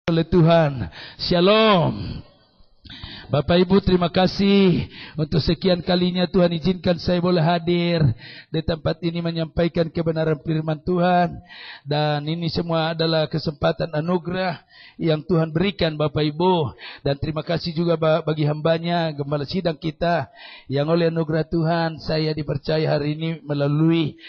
oleh Tuhan. Shalom. Bapak Ibu, terima kasih untuk sekian kalinya Tuhan izinkan saya boleh hadir di tempat ini menyampaikan kebenaran firman Tuhan. Dan ini semua adalah kesempatan anugerah yang Tuhan berikan Bapak Ibu. Dan terima kasih juga bagi hambanya, gembala sidang kita, yang oleh anugerah Tuhan saya dipercaya hari ini melalui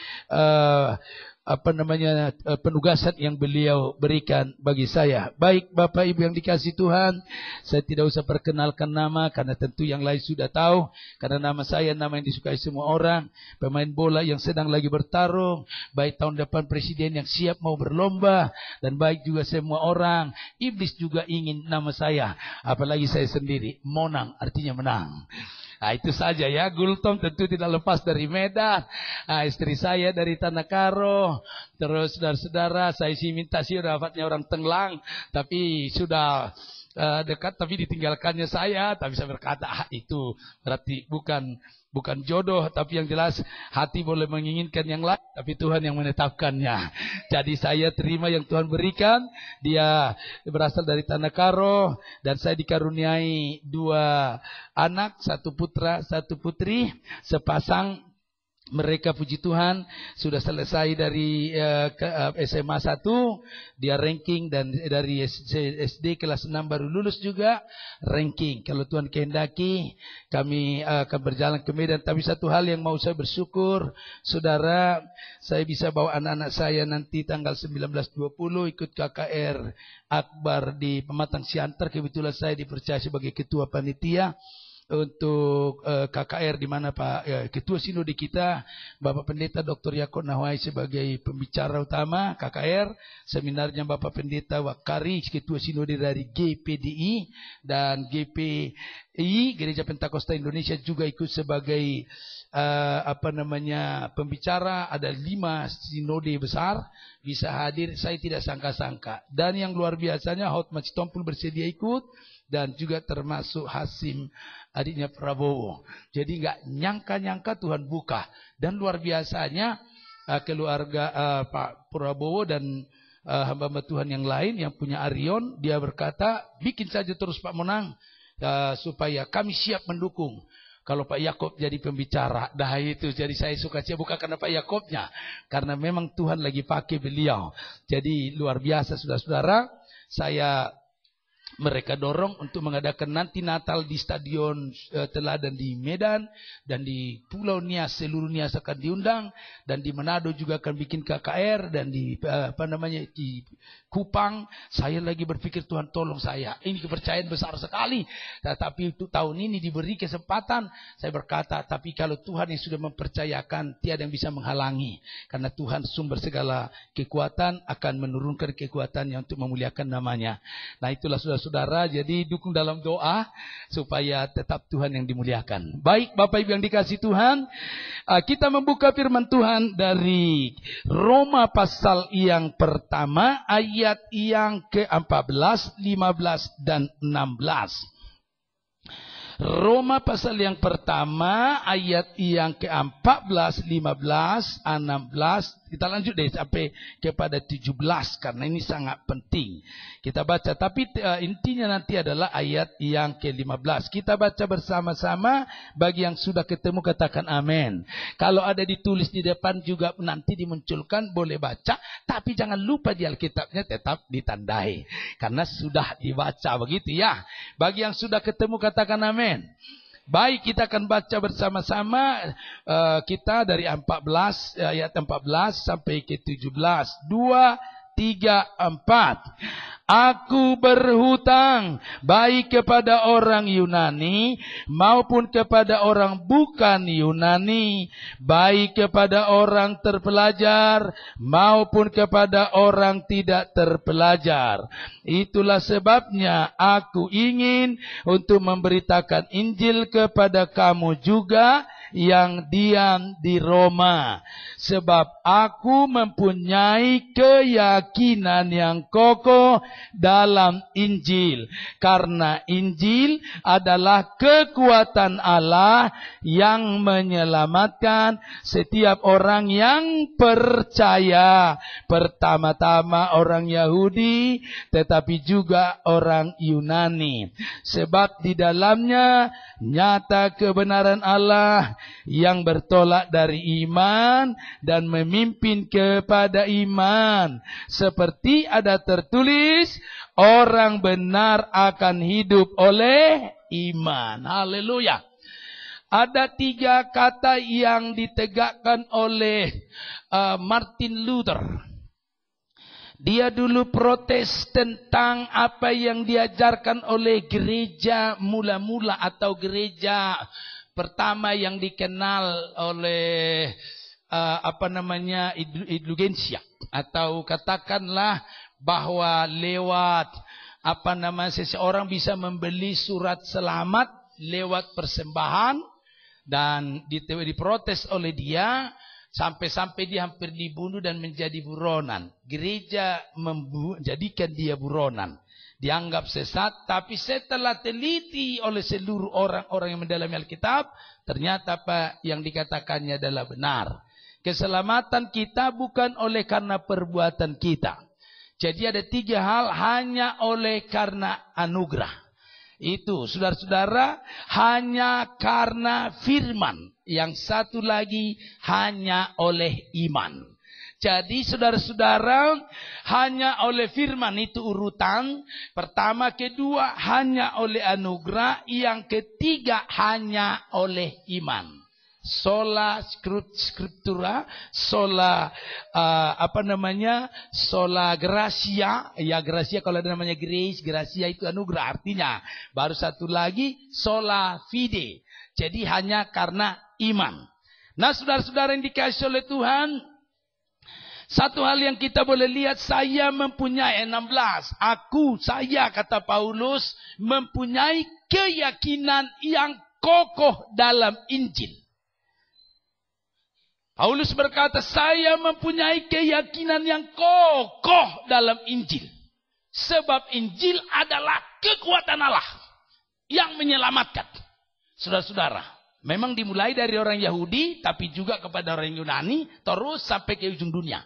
penugasan yang beliau berikan bagi saya. Baik Bapak Ibu yang dikasihi Tuhan, saya tidak usah perkenalkan nama karena tentu yang lain sudah tahu. Karena nama saya nama yang disukai semua orang, pemain bola yang sedang lagi bertarung, baik tahun depan presiden yang siap mau berlomba, dan baik juga semua orang. Iblis juga ingin nama saya, apalagi saya sendiri. Monang artinya menang. Nah, itu saja ya. Gultom tentu tidak lepas dari Medan. Istri saya dari Tanah Karo. Terus saudara-saudara, saya sih minta sih dapatnya orang Tenglang, tapi sudah dekat, tapi ditinggalkannya saya. Tapi saya berkata, itu berarti bukan jodoh, tapi yang jelas hati boleh menginginkan yang lain, tapi Tuhan yang menetapkannya. Jadi saya terima yang Tuhan berikan. Dia berasal dari Tanah Karo, dan saya dikaruniai 2 anak, 1 putra, 1 putri, sepasang. Mereka puji Tuhan sudah selesai dari SMA 1, dia ranking, dan dari SD kelas 6 baru lulus juga ranking. Kalau Tuhan kehendaki kami akan berjalan ke Medan. Tapi satu hal yang mau saya bersyukur, saudara, saya bisa bawa anak-anak saya nanti tanggal 19-20 ikut KKR Akbar di Pematang Siantar. Kebetulan saya dipercaya sebagai ketua panitia untuk KKR, di mana Pak Ketua Sinode kita Bapak Pendeta Dr. Yakob Nahwai sebagai pembicara utama KKR. Seminarnya Bapak Pendeta Wakari, Ketua Sinode dari GPDI, dan GPI Gereja Pentakosta Indonesia juga ikut sebagai pembicara. Ada 5 sinode besar bisa hadir, saya tidak sangka-sangka. Dan yang luar biasanya Hotma Sitompul bersedia ikut, dan juga termasuk Hasim adiknya Prabowo. Jadi nggak nyangka-nyangka Tuhan buka. Dan luar biasanya keluarga Pak Prabowo dan hamba-hamba Tuhan yang lain yang punya Arion, dia berkata, bikin saja terus Pak Monang, supaya kami siap mendukung kalau Pak Yakob jadi pembicara. Dah itu, jadi saya suka bukan karena Pak Yakobnya, karena memang Tuhan lagi pakai beliau. Jadi luar biasa saudara-saudara. Mereka dorong untuk mengadakan nanti Natal di Stadion Teladan di Medan, dan di Pulau Nias, seluruh Nias akan diundang, dan di Manado juga akan bikin KKR, dan di di Kupang. Saya lagi berpikir, Tuhan tolong saya, ini kepercayaan besar sekali. Tapi untuk tahun ini diberi kesempatan, saya berkata, tapi kalau Tuhan yang sudah mempercayakan, tiada yang bisa menghalangi, karena Tuhan sumber segala kekuatan akan menurunkan kekuatannya untuk memuliakan namanya. Nah itulah saudara-saudara, jadi dukung dalam doa supaya tetap Tuhan yang dimuliakan. Baik Bapak Ibu yang dikasihi Tuhan, kita membuka firman Tuhan dari Roma pasal yang pertama, ayat yang ke-14, 15 dan 16. Roma pasal yang pertama, ayat yang ke-14, 15, 16. Kita lanjut deh sampai kepada 17, karena ini sangat penting kita baca. Tapi intinya nanti adalah ayat yang ke-15. Kita baca bersama-sama. Bagi yang sudah ketemu katakan amin. Kalau ada ditulis di depan juga nanti dimunculkan, boleh baca. Tapi jangan lupa di Alkitabnya tetap ditandai, karena sudah dibaca begitu ya. Bagi yang sudah ketemu katakan amin. Baik, kita akan baca bersama-sama kita dari 14 ayat 14 sampai ke 17. 2, 3, 4. Aku berhutang baik kepada orang Yunani maupun kepada orang bukan Yunani, baik kepada orang terpelajar maupun kepada orang tidak terpelajar. Itulah sebabnya aku ingin untuk memberitakan Injil kepada kamu juga, yang diam di Roma. Sebab aku mempunyai keyakinan yang kokoh dalam Injil. Karena Injil adalah kekuatan Allah yang menyelamatkan setiap orang yang percaya. Pertama-tama orang Yahudi, tetapi juga orang Yunani. Sebab di dalamnya nyata kebenaran Allah yang bertolak dari iman dan memimpin kepada iman. Seperti ada tertulis, orang benar akan hidup oleh iman. Haleluya. Ada 3 kata yang ditegakkan oleh Martin Luther. Dia dulu protes tentang apa yang diajarkan oleh gereja mula-mula atau gereja pertama yang dikenal oleh indulgensia, atau katakanlah bahwa lewat seseorang bisa membeli surat selamat lewat persembahan, dan diprotes oleh dia sampai-sampai dia hampir dibunuh dan menjadi buronan. Gereja menjadikan dia buronan, dianggap sesat. Tapi setelah teliti oleh seluruh orang-orang yang mendalami Alkitab, ternyata apa yang dikatakannya adalah benar. Keselamatan kita bukan oleh karena perbuatan kita. Jadi ada 3 hal hanya oleh karena anugerah. Itu saudara-saudara, hanya karena firman. Yang satu lagi hanya oleh iman. Jadi saudara-saudara, hanya oleh firman itu urutan. Pertama, kedua hanya oleh anugerah. Yang ketiga hanya oleh iman. Sola scriptura, sola sola gracia. Ya, gracia kalau ada namanya grace, gracia itu anugerah artinya. Baru satu lagi sola fide. Jadi hanya karena iman. Nah, saudara-saudara yang dikasihi oleh Tuhan, satu hal yang kita boleh lihat, saya mempunyai 16. Saya kata Paulus, mempunyai keyakinan yang kokoh dalam Injil. Paulus berkata, saya mempunyai keyakinan yang kokoh dalam Injil. Sebab Injil adalah kekuatan Allah yang menyelamatkan. Saudara-saudara, memang dimulai dari orang Yahudi, tapi juga kepada orang Yunani, terus sampai ke ujung dunia.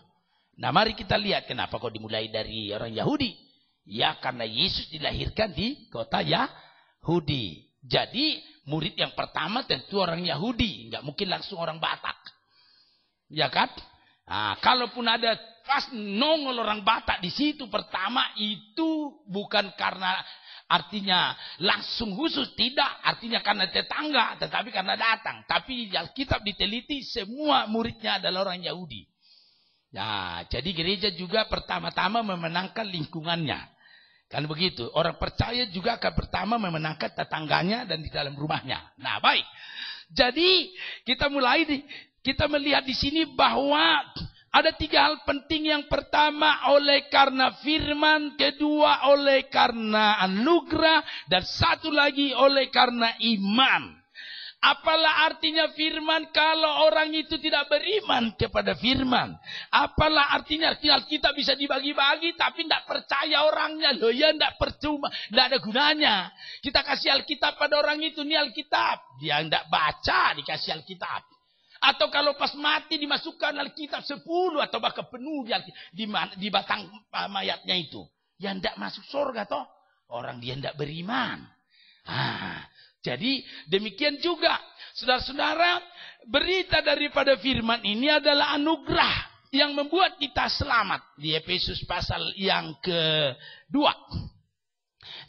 Nah, mari kita lihat kenapa kok dimulai dari orang Yahudi. Ya, karena Yesus dilahirkan di kota Yahudi. Jadi, murid yang pertama tentu orang Yahudi. Nggak mungkin langsung orang Batak. Ya kan? Nah, kalaupun ada pas nongol orang Batak di situ pertama, itu bukan karena artinya langsung khusus, tidak. Artinya karena tetangga, tetapi karena datang. Tapi Alkitab diteliti, semua muridnya adalah orang Yahudi. Nah, jadi gereja juga pertama-tama memenangkan lingkungannya. Kan begitu. Orang percaya juga akan pertama memenangkan tetangganya dan di dalam rumahnya. Nah, baik. Jadi kita melihat di sini bahwa ada 3 hal penting. Yang pertama oleh karena firman, kedua oleh karena anugerah, dan satu lagi oleh karena iman. Apalah artinya firman kalau orang itu tidak beriman kepada firman? Apalah artinya kita bisa dibagi-bagi tapi tidak percaya orangnya? Loh ya, tidak percuma, tidak ada gunanya. Kita kasih Alkitab pada orang itu, ini Alkitab. Dia tidak baca, dikasih Alkitab. Atau kalau pas mati dimasukkan Alkitab 10 atau bahkan penuh di batang mayatnya itu. Ya tidak masuk surga toh. Orang dia tidak beriman. Jadi demikian juga saudara-saudara, berita daripada firman ini adalah anugerah yang membuat kita selamat. Di Efesus pasal yang ke-2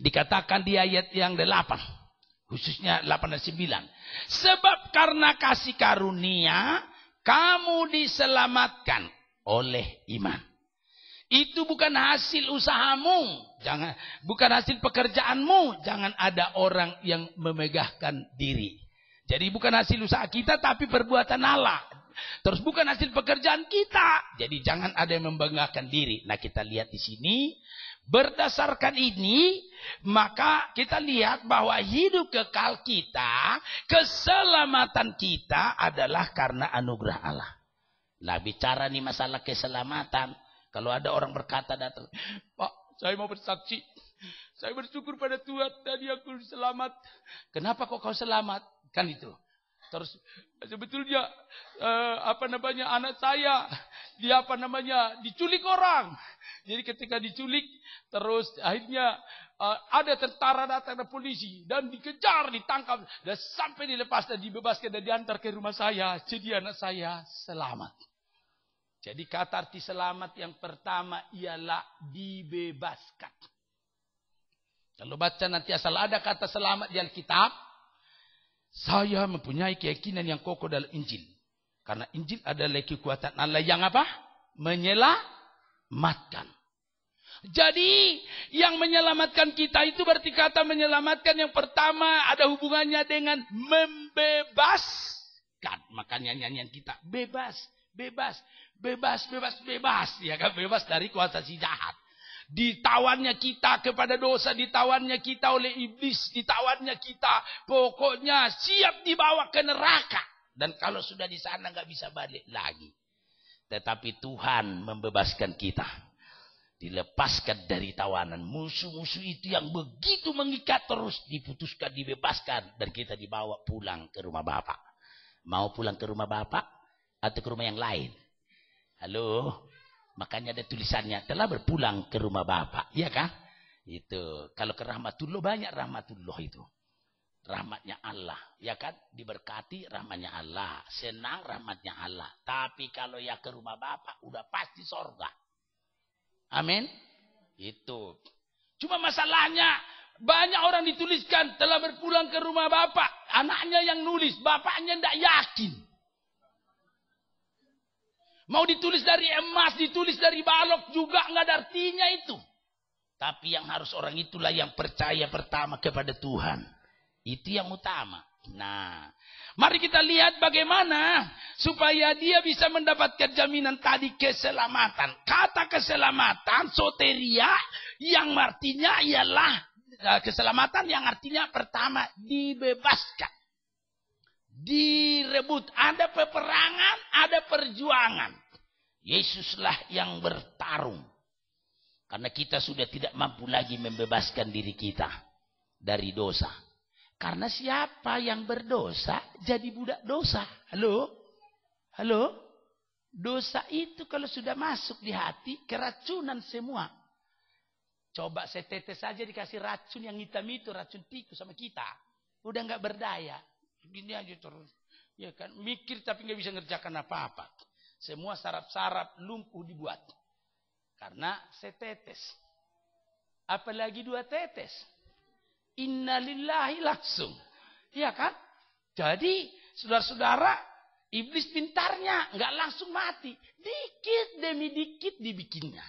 dikatakan di ayat yang 8, khususnya 8 dan 9. Sebab karena kasih karunia kamu diselamatkan oleh iman. Itu bukan hasil usahamu, bukan hasil pekerjaanmu. Jangan ada orang yang memegahkan diri. Jadi bukan hasil usaha kita, tapi perbuatan Allah. Terus bukan hasil pekerjaan kita. Jadi jangan ada yang membanggakan diri. Nah, kita lihat di sini Berdasarkan ini, maka kita lihat bahwa hidup kekal kita, keselamatan kita adalah karena anugerah Allah. Nah, bicara nih masalah keselamatan. Kalau ada orang berkata datang, Pak, saya mau bersaksi. Saya bersyukur pada Tuhan, tadi aku selamat. Kenapa kok kau selamat? Kan itu. Terus sebetulnya anak saya dia diculik orang. Jadi ketika diculik, terus akhirnya ada tentara datang, ada polisi dan dikejar, ditangkap dan sampai dilepas dan dibebaskan dan diantar ke rumah saya. Jadi anak saya selamat. Jadi kata arti selamat yang pertama ialah dibebaskan. Kalau baca nanti asal ada kata selamat di Alkitab, saya mempunyai keyakinan yang kokoh dalam Injil. Karena Injil adalah kekuatan Allah yang apa? Menyelamatkan. Jadi yang menyelamatkan kita itu berarti kata menyelamatkan yang pertama ada hubungannya dengan membebaskan. Makanya nyanyian kita bebas, bebas, bebas, bebas, bebas. Ya kan, bebas dari kuasa si jahat. Ditawannya kita kepada dosa, ditawannya kita oleh iblis, ditawannya kita pokoknya siap dibawa ke neraka. Dan kalau sudah di sana nggak bisa balik lagi. Tetapi Tuhan membebaskan kita. Dilepaskan dari tawanan. Musuh-musuh itu yang begitu mengikat terus diputuskan, dibebaskan. Dan kita dibawa pulang ke rumah Bapak. Mau pulang ke rumah Bapak atau ke rumah yang lain? Halo? Makanya ada tulisannya, telah berpulang ke rumah Bapak. Iya kan? Itu. Kalau ke rahmatullah, banyak rahmatullah itu. Rahmatnya Allah. Ya kan? Diberkati rahmatnya Allah. Senang rahmatnya Allah. Tapi kalau ya ke rumah Bapak, udah pasti sorga. Amin. Itu. Cuma masalahnya, banyak orang dituliskan telah berpulang ke rumah Bapak. Anaknya yang nulis, bapaknya tidak yakin. Mau ditulis dari emas, ditulis dari balok juga nggak ada artinya itu. Tapi yang harus orang itulah yang percaya pertama kepada Tuhan. Itu yang utama. Nah, mari kita lihat bagaimana supaya dia bisa mendapatkan jaminan tadi keselamatan. Kata keselamatan, soteria, yang artinya ialah keselamatan yang artinya pertama dibebaskan. Direbut. Ada peperangan, ada perjuangan. Yesuslah yang bertarung. Karena kita sudah tidak mampu lagi membebaskan diri kita dari dosa. Karena siapa yang berdosa jadi budak dosa. Halo? Halo? Dosa itu kalau sudah masuk di hati, keracunan semua. Coba setetes saja dikasih racun yang hitam itu, racun tikus sama kita. Udah nggak berdaya. Gini aja terus. Ya kan, mikir tapi nggak bisa ngerjakan apa-apa. Semua sarap-sarap lumpuh dibuat. Karena setetes. Apalagi 2 tetes. Innalillahi langsung. Ya kan? Jadi, saudara-saudara, iblis pintarnya nggak langsung mati. Dikit demi dikit dibikinnya.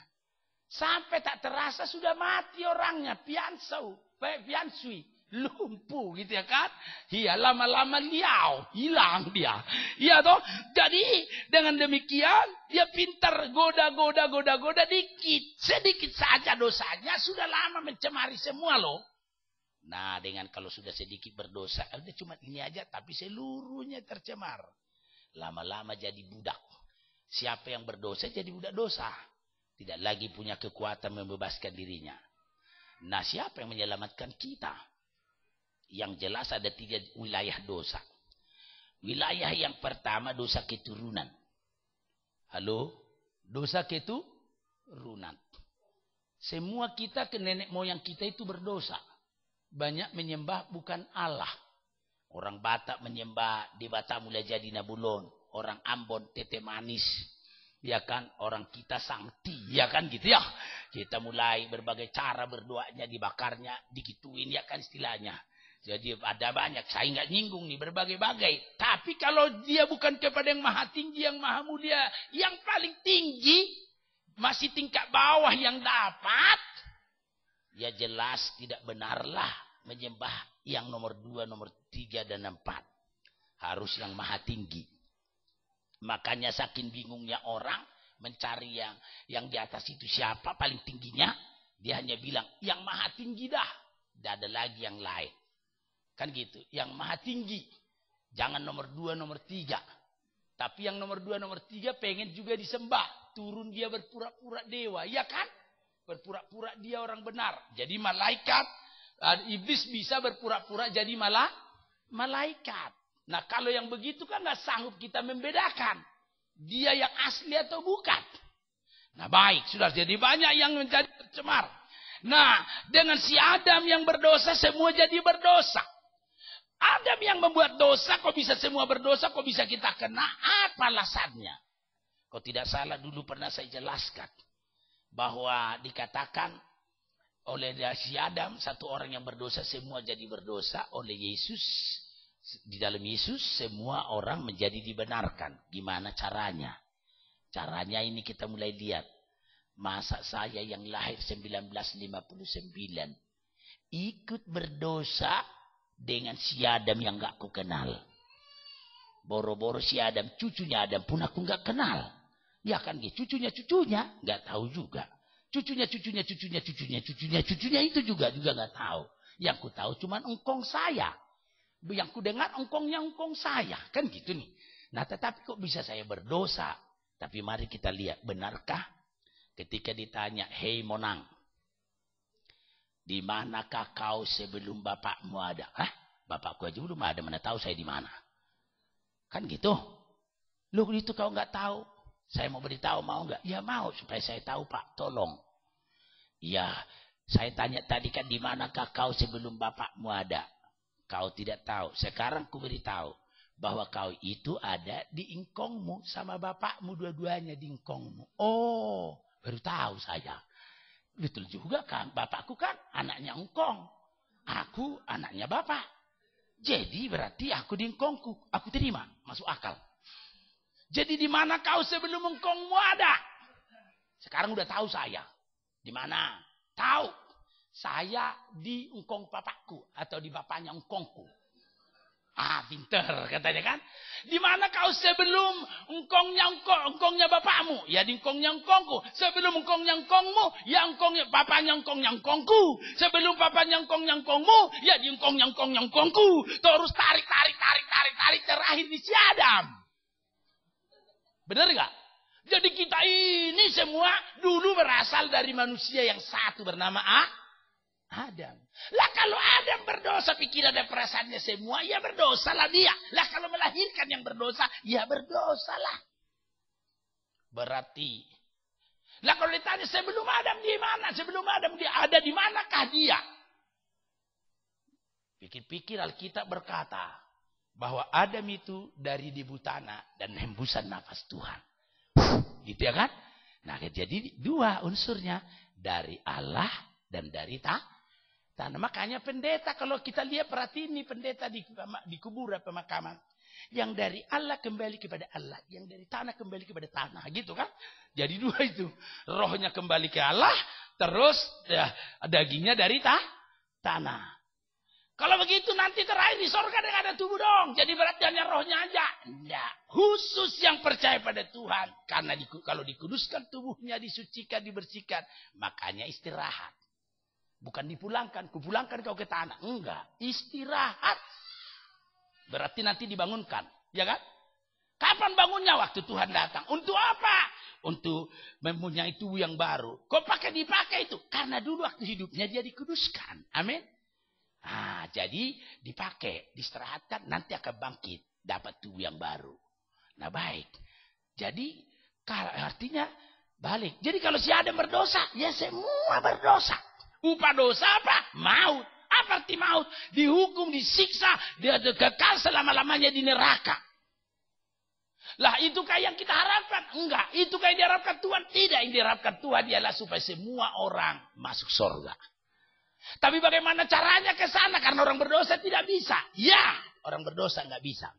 Sampai tak terasa sudah mati orangnya. Piansui. Lumpuh gitu ya kan. Iya, lama-lama liau, hilang dia. Iya toh. Jadi dengan demikian dia pintar goda dikit. Sedikit saja dosanya sudah lama mencemari semua loh. Nah, dengan kalau sudah sedikit berdosa, udah cuma ini aja tapi seluruhnya tercemar. Lama-lama jadi budak. Siapa yang berdosa jadi budak dosa. Tidak lagi punya kekuatan membebaskan dirinya. Nah, siapa yang menyelamatkan kita? Yang jelas ada 3 wilayah dosa. Wilayah yang pertama dosa keturunan. Halo? Dosa keturunan. Semua kita ke nenek moyang kita itu berdosa. Banyak menyembah bukan Allah. Orang Batak menyembah di Batak mulai jadi Nabulon. Orang Ambon tete manis. Ya kan? Orang kita sangti. Ya kan gitu ya. Kita mulai berbagai cara berdoanya, dibakarnya, digituin ya kan istilahnya. Jadi ada banyak, saya nggak nyinggung nih berbagai-bagai. Tapi kalau dia bukan kepada yang maha tinggi, yang maha mulia, yang paling tinggi, masih tingkat bawah yang dapat, ya jelas tidak benarlah menyembah yang nomor 2, nomor 3, dan 4. Harus yang maha tinggi. Makanya saking bingungnya orang mencari yang di atas itu siapa paling tingginya. Dia hanya bilang, yang maha tinggi dah. Tidak ada lagi yang lain. Kan gitu. Yang maha tinggi. Jangan nomor 2, nomor 3. Tapi yang nomor 2, nomor 3 pengen juga disembah. Turun dia berpura-pura dewa. Ya kan? Berpura-pura dia orang benar. Jadi malaikat. Iblis bisa berpura-pura jadi malaikat. Nah kalau yang begitu kan gak sanggup kita membedakan. Dia yang asli atau bukan. Nah baik, sudah jadi banyak yang menjadi tercemar. Nah, dengan si Adam yang berdosa, semua jadi berdosa. Adam yang membuat dosa, kok bisa semua berdosa, kok bisa kita kena? Apa alasannya? Kok tidak salah dulu pernah saya jelaskan. Bahwa dikatakan oleh si Adam, satu orang yang berdosa, semua jadi berdosa. Oleh Yesus, di dalam Yesus, semua orang menjadi dibenarkan. Gimana caranya? Caranya ini kita mulai lihat. Masa saya yang lahir 1959 ikut berdosa dengan si Adam yang gak aku kenal. Boro-boro si Adam, cucunya Adam pun aku gak kenal. Ya kan gitu, cucunya gak tahu juga. Cucunya itu juga gak tahu. Yang ku tahu cuman engkong saya. Yang ku dengar engkongnya engkong saya. Kan gitu nih. Nah tetapi kok bisa saya berdosa? Tapi mari kita lihat, benarkah ketika ditanya, hei Monang, di manakah kau sebelum bapakmu ada? Bapakku aja belum ada, mana tahu saya di mana? Kan gitu. Loh itu kau nggak tahu. Saya mau beritahu, mau nggak? Ya mau, supaya saya tahu Pak, tolong. Ya, saya tanya tadi kan, di manakah kau sebelum bapakmu ada? Kau tidak tahu. Sekarang ku beritahu. Bahwa kau itu ada di ingkongmu sama bapakmu, dua-duanya di ingkongmu. Oh, baru tahu saya. Betul juga kan, bapakku kan anaknya engkong. Aku anaknya bapak. Jadi berarti aku di ingkongku. Aku terima, masuk akal. Jadi di mana kau sebelum engkongmu ada? Sekarang udah tahu saya. Di mana? Tahu. Saya di engkong bapakku atau di bapaknya engkongku. Pinter katanya kan. Di mana kau sebelum engkongnya bapakmu? Ya di engkongnya engkongku. Sebelum engkongnya engkongmu, ya engkongnya bapaknya engkongku. Sebelum bapaknya engkongmu, ya di engkongnya engkongku. Terus tarik. Terakhir di si Adam. Benar gak? Jadi kita ini semua dulu berasal dari manusia yang satu bernama Adam. Lah kalau Adam berdosa, pikiran dan perasaannya semua, ya berdosalah dia. Lah kalau melahirkan yang berdosa, ya berdosalah. Berarti. Lah kalau ditanya sebelum Adam di mana? Sebelum Adam dia ada di manakah dia? Pikir-pikir Alkitab berkata bahwa Adam itu dari debu tanah dan hembusan nafas Tuhan. Gitu ya kan? Nah jadi dua unsurnya, dari Allah dan dari tanah. Makanya pendeta, kalau kita lihat perhatiin nih, pendeta di kuburan pemakaman, yang dari Allah kembali kepada Allah, yang dari tanah kembali kepada tanah, gitu kan? Jadi dua itu, rohnya kembali ke Allah, terus ya, dagingnya dari tanah. Kalau begitu nanti terakhir di sorga dengan ada tubuh dong. Jadi berarti hanya rohnya aja. Enggak. Khusus yang percaya pada Tuhan, karena kalau dikuduskan tubuhnya, disucikan, dibersihkan, makanya istirahat. Bukan dipulangkan, kupulangkan kau ke tanah. Enggak, istirahat. Berarti nanti dibangunkan, ya kan? Kapan bangunnya? Waktu Tuhan datang. Untuk apa? Untuk mempunyai tubuh yang baru. Kok dipakai itu? Karena dulu waktu hidupnya dia dikuduskan. Amin. Jadi dipakai, diistirahatkan, nanti akan bangkit, dapat tubuh yang baru. Nah baik. Jadi artinya balik. Jadi kalau si Adam berdosa, ya semua berdosa. Upah dosa apa? Maut. Apa arti maut? Dihukum, disiksa, dia kekal selama-lamanya di neraka. Lah itukah yang kita harapkan? Enggak. Itukah yang diharapkan Tuhan? Tidak. Yang diharapkan Tuhan ialah supaya semua orang masuk surga. Tapi bagaimana caranya ke sana? Karena orang berdosa tidak bisa. Ya, orang berdosa nggak bisa.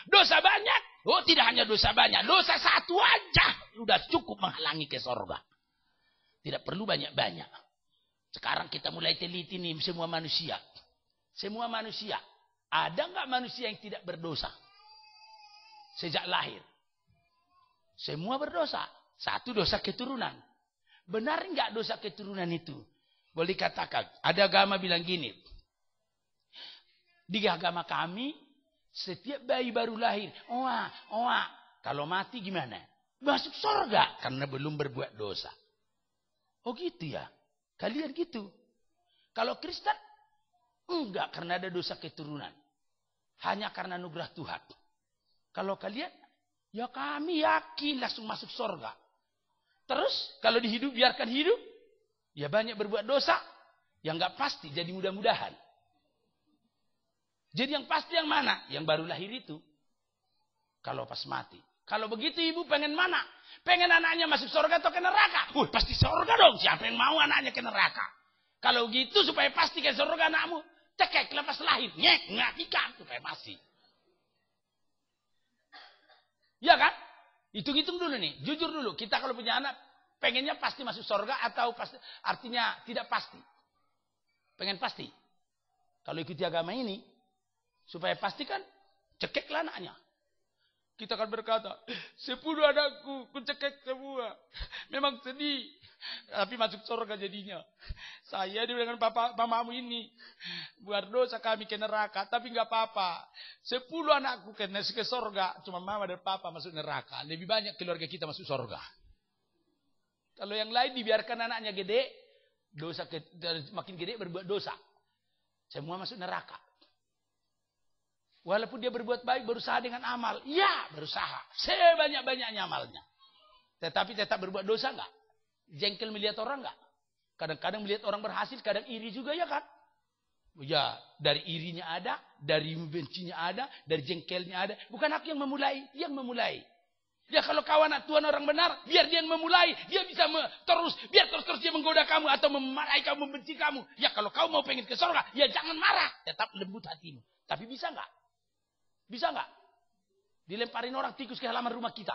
Dosa banyak? Oh, tidak hanya dosa banyak. Dosa satu aja sudah cukup menghalangi ke surga. Tidak perlu banyak-banyak. Sekarang kita mulai teliti nih semua manusia. Semua manusia. Ada nggak manusia yang tidak berdosa? Sejak lahir. Semua berdosa. Satu, dosa keturunan. Benar nggak dosa keturunan itu? boleh katakan, ada agama bilang gini. Di agama kami, setiap bayi baru lahir, kalau mati gimana? Masuk surga karena belum berbuat dosa. Oh gitu ya? Kalian gitu. Kalau Kristen, enggak karena ada dosa keturunan. Hanya karena anugerah Tuhan. Kalau kalian, ya kami yakin langsung masuk surga. Terus kalau dihidup biarkan hidup, ya banyak berbuat dosa, yang enggak pasti jadi mudah-mudahan. Jadi yang pasti yang mana? Yang baru lahir itu. Kalau pas mati. Kalau begitu ibu pengen mana? Pengen anaknya masuk surga atau ke neraka? Pasti surga dong. Siapa yang mau anaknya ke neraka? Kalau gitu supaya pasti ke surga anakmu. Cekek lepas lahir. Ngatikan supaya pasti. Ya kan? Hitung-hitung dulu nih. Jujur dulu. Kita kalau punya anak. Pengennya pasti masuk surga atau pasti, artinya tidak pasti. Pengen pasti. Kalau ikuti agama ini. Supaya pastikan. Cekeklah anaknya. Kita akan berkata, 10 anakku, kucekek semua. Memang sedih. Tapi masuk surga jadinya. Saya dengan mamamu ini. Buat dosa kami ke neraka. Tapi enggak apa-apa. 10 anakku ke surga. Cuma mama dan papa masuk neraka. Lebih banyak keluarga kita masuk surga. Kalau yang lain dibiarkan anaknya gede. Dosa makin gede berbuat dosa. Semua masuk neraka. Walaupun dia berbuat baik, berusaha dengan amal. Ya, berusaha. Sebanyak-banyaknya amalnya. Tetapi tetap berbuat dosa enggak? Jengkel melihat orang enggak? Kadang-kadang melihat orang berhasil, kadang iri juga ya kan? Ya, dari irinya ada, dari bencinya ada, dari jengkelnya ada. Bukan aku yang memulai, dia yang memulai. Ya kalau kau anak Tuhan orang benar, biar dia yang memulai. Dia bisa biar terus dia menggoda kamu atau memarahi kamu, membenci kamu. Ya kalau kau mau pengen ke surga, ya jangan marah. Tetap lembut hatimu. Tapi bisa enggak? Bisa enggak? Dilemparin orang tikus ke halaman rumah kita.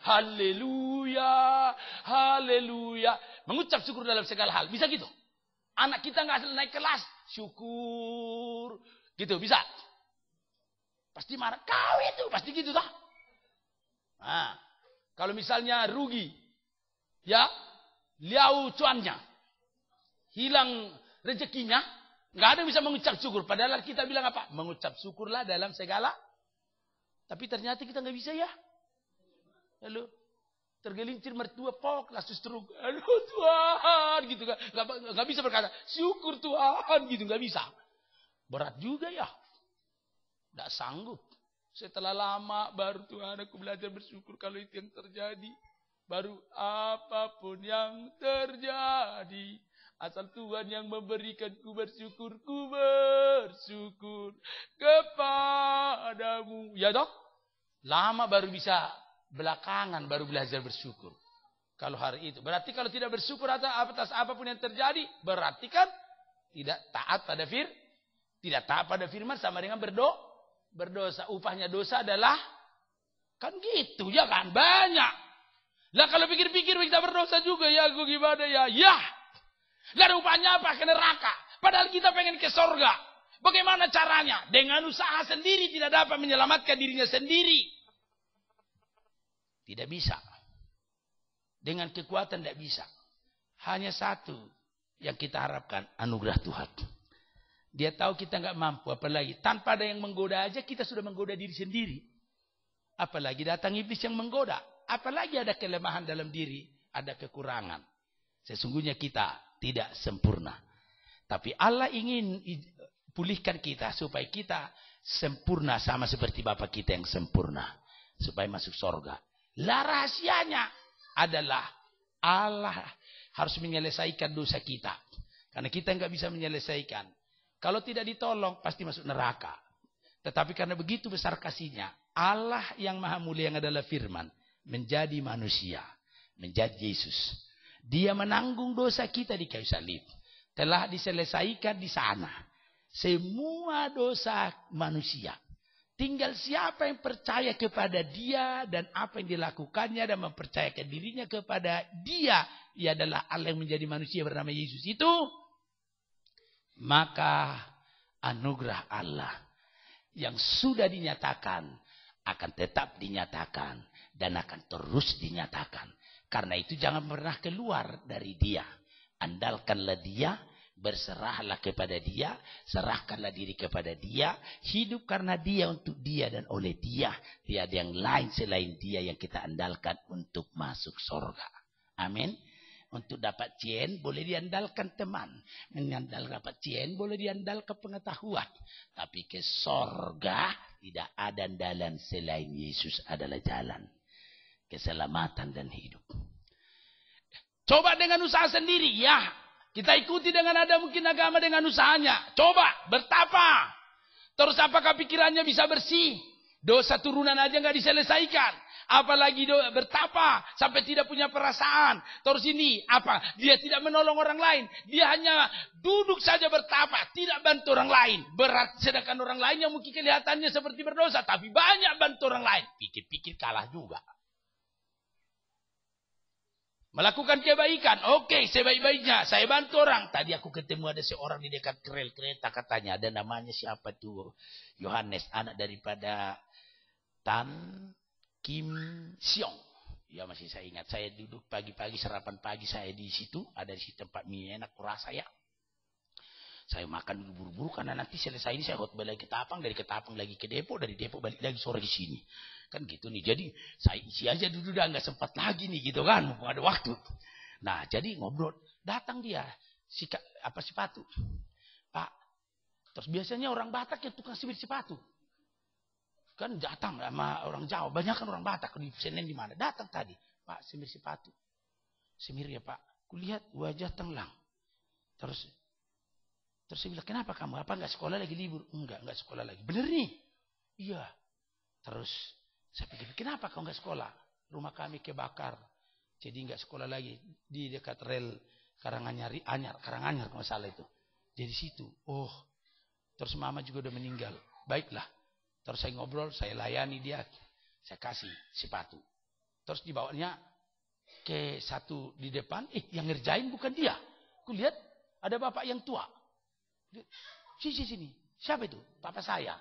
Haleluya. Haleluya. Mengucap syukur dalam segala hal. Bisa gitu? Anak kita enggak naik kelas. Syukur. Gitu, bisa? Pasti marah. Kau itu. Pasti gitu tak? Nah, kalau misalnya rugi. Ya. Liau cuannya. Hilang rezekinya. Enggak ada yang bisa mengucap syukur. Padahal kita bilang apa? Mengucap syukurlah dalam segala. Tapi ternyata kita nggak bisa ya. Lalu tergelincir mertua pok langsung stroke. Aduh Tuhan gitu kan. Nggak bisa berkata syukur Tuhan gitu nggak bisa. Berat juga ya. Nggak sanggup. Setelah lama baru Tuhan aku belajar bersyukur kalau itu yang terjadi. Baru apapun yang terjadi. Asal Tuhan yang memberikan ku bersyukur kepadamu. Ya dok? Lama baru bisa, belakangan baru belajar bersyukur. Kalau hari itu. Berarti kalau tidak bersyukur atas apapun yang terjadi, berarti kan tidak taat pada firman sama dengan berdosa. Upahnya dosa adalah, kan gitu ya kan, banyak. Lah kalau pikir-pikir kita berdosa juga, ya aku gimana ya? Ya. Gak ada upahnya apa? Ke neraka. Padahal kita pengen ke surga. Bagaimana caranya? Dengan usaha sendiri tidak dapat menyelamatkan dirinya sendiri. Tidak bisa. Dengan kekuatan tidak bisa. Hanya satu yang kita harapkan, anugerah Tuhan. Dia tahu kita nggak mampu, apalagi tanpa ada yang menggoda aja kita sudah menggoda diri sendiri. Apalagi datang iblis yang menggoda. Apalagi ada kelemahan dalam diri, ada kekurangan. Sesungguhnya kita tidak sempurna. Tapi Allah ingin pulihkan kita supaya kita sempurna sama seperti Bapa kita yang sempurna. Supaya masuk surga. Lah rahasianya adalah Allah harus menyelesaikan dosa kita. Karena kita nggak bisa menyelesaikan. Kalau tidak ditolong pasti masuk neraka. Tetapi karena begitu besar kasihnya, Allah yang maha mulia yang adalah firman menjadi manusia. Menjadi Yesus. Dia menanggung dosa kita di kayu salib. Telah diselesaikan di sana. Semua dosa manusia. Tinggal siapa yang percaya kepada dia dan apa yang dilakukannya dan mempercayakan dirinya kepada dia. Ia adalah Allah yang menjadi manusia bernama Yesus itu. Maka anugerah Allah yang sudah dinyatakan akan tetap dinyatakan dan akan terus dinyatakan. Karena itu jangan pernah keluar dari dia. Andalkanlah dia, Berserahlah kepada dia, serahkanlah diri kepada dia, hidup karena dia, untuk dia dan oleh dia. Tiada yang lain selain dia yang kita andalkan untuk masuk surga. Amin. Untuk dapat cien boleh diandalkan teman, dapat cien boleh diandalkan pengetahuan, tapi ke surga tidak ada andalan selain Yesus adalah jalan keselamatan dan hidup. Coba dengan usaha sendiri ya. Kita ikuti dengan ada mungkin agama dengan usahanya. Coba bertapa. Terus apakah pikirannya bisa bersih? Dosa turunan aja nggak diselesaikan. Apalagi bertapa sampai tidak punya perasaan. Terus ini apa? Dia tidak menolong orang lain. Dia hanya duduk saja bertapa. Tidak bantu orang lain. Sedangkan orang lain yang mungkin kelihatannya seperti berdosa. Tapi banyak bantu orang lain. Pikir-pikir kalah juga. Melakukan kebaikan. Oke, sebaik-baiknya. Saya bantu orang. Tadi aku ketemu ada seorang di dekat rel kereta katanya. Ada namanya siapa tuh? Yohanes. Anak daripada Tan Kim Siong. Ya masih saya ingat. Saya duduk pagi-pagi, sarapan pagi saya di situ. Ada di situ tempat mie enak kurasa ya. Saya makan dulu buru-buru karena nanti selesai ini saya hotball lagi ke Ketapang. Dari Ketapang lagi ke Depok. Dari Depok balik lagi sore di sini. Kan gitu nih. Jadi saya isi aja dulu dah. Nggak sempat lagi nih gitu kan. Mumpung ada waktu. Nah jadi ngobrol. Datang dia. Sepatu. Pak. Terus biasanya orang Batak yang tukang semir sepatu. Kan datang sama orang Jawa. Banyak kan orang Batak. Di Senen di mana. Datang tadi. Pak semir sepatu. Semir ya Pak. Kulihat wajah tenglang. Terus saya bilang, kenapa kamu? Apa nggak sekolah lagi libur? Enggak sekolah lagi. Bener nih? Iya. Terus saya pikir, kenapa kau nggak sekolah? Rumah kami kebakar. Jadi nggak sekolah lagi. Di dekat rel Karanganyar kalau salah itu. Jadi situ. Oh. Terus mama juga udah meninggal. Baiklah. Terus saya ngobrol, saya layani dia. Saya kasih sepatu. Terus dibawanya ke satu di depan. Yang ngerjain bukan dia. Kulihat ada bapak yang tua. Sini. Siapa itu? Papa saya.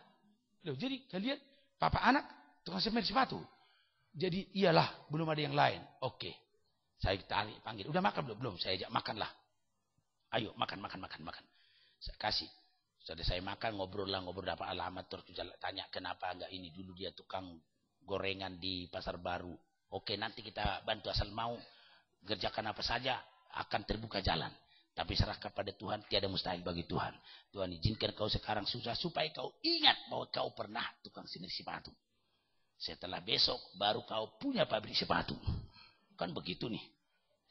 Loh, jadi kalian papa anak tukang semir sepatu. Jadi iyalah, belum ada yang lain. Oke. Saya tarik, panggil. Udah makan belum? Belum. Saya ajak makanlah. Ayo makan. Saya kasih. Sudah saya makan, ngobrol dapat alamat. Terus tanya kenapa enggak ini dulu dia tukang gorengan di Pasar Baru. Oke, nanti kita bantu asal mau kerjakan apa saja akan terbuka jalan. Tapi serah kepada Tuhan, tiada mustahil bagi Tuhan. Tuhan izinkan kau sekarang susah supaya kau ingat bahwa kau pernah tukang semir sepatu. Setelah besok baru kau punya pabrik sepatu. Kan begitu nih.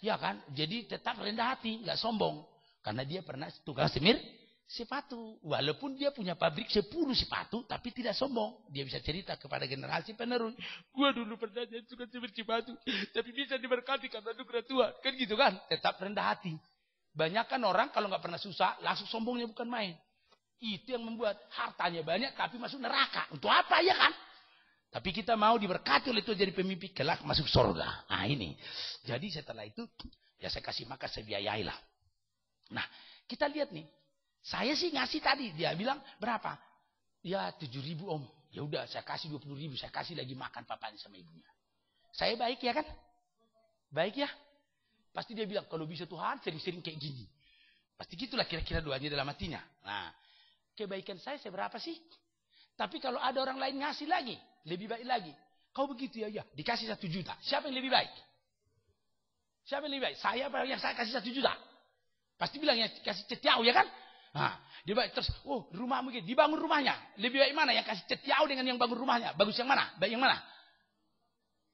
Ya kan? Jadi tetap rendah hati, nggak sombong. Karena dia pernah tukang semir sepatu. Walaupun dia punya pabrik 10 sepatu, tapi tidak sombong. Dia bisa cerita kepada generasi penerus. Gua dulu pernah jadi tukang semir sepatu, tapi bisa diberkati karena anugerah Tuhan. Kan gitu kan? Tetap rendah hati. Banyak kan orang kalau nggak pernah susah, langsung sombongnya bukan main. Itu yang membuat hartanya banyak tapi masuk neraka. Untuk apa ya kan? Tapi kita mau diberkati oleh Tuhan jadi pemimpin kelak masuk surga. Nah ini. Jadi setelah itu ya saya kasih makan, saya biayailah. Nah kita lihat nih. Saya sih ngasih tadi. Dia bilang berapa? Ya 7.000 om. Ya udah saya kasih 20.000. Saya kasih lagi makan papanya sama ibunya. Saya baik ya kan? Baik ya? Pasti dia bilang, kalau bisa Tuhan sering-sering kayak gini. Pasti gitulah kira-kira doanya dalam hatinya. Nah, kebaikan saya seberapa sih? Tapi kalau ada orang lain ngasih lagi, lebih baik lagi. Kau begitu ya, dikasih 1 juta. Siapa yang lebih baik? Siapa yang lebih baik? Saya apa yang saya kasih 1 juta? Pasti bilang yang kasih cetiau ya kan? Nah, dia baik terus, rumah mungkin dibangun rumahnya. Lebih baik mana? Yang kasih cetiau dengan yang bangun rumahnya. Bagus yang mana? Baik yang mana?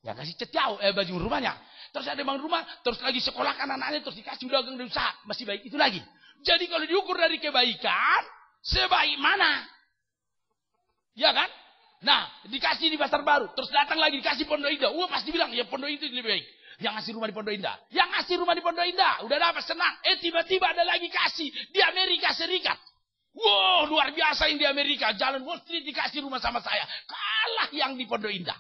Yang kasih cetiau, bangun rumahnya. Terus ada bangun rumah, terus lagi sekolahkan anak-anaknya, terus dikasih dagang dan usaha. Masih baik itu lagi. Jadi kalau diukur dari kebaikan, sebaik mana? Ya kan? Nah, dikasih di Pasar Baru, terus datang lagi dikasih Pondok Indah. Pasti bilang, ya Pondok Indah lebih baik. Yang ngasih rumah di Pondok Indah. Yang ngasih rumah di Pondok Indah. Udah dapat senang. Tiba-tiba ada lagi kasih di Amerika Serikat. Wow, luar biasa yang di Amerika. Jalan Wall Street dikasih rumah sama saya. Kalah yang di Pondok Indah.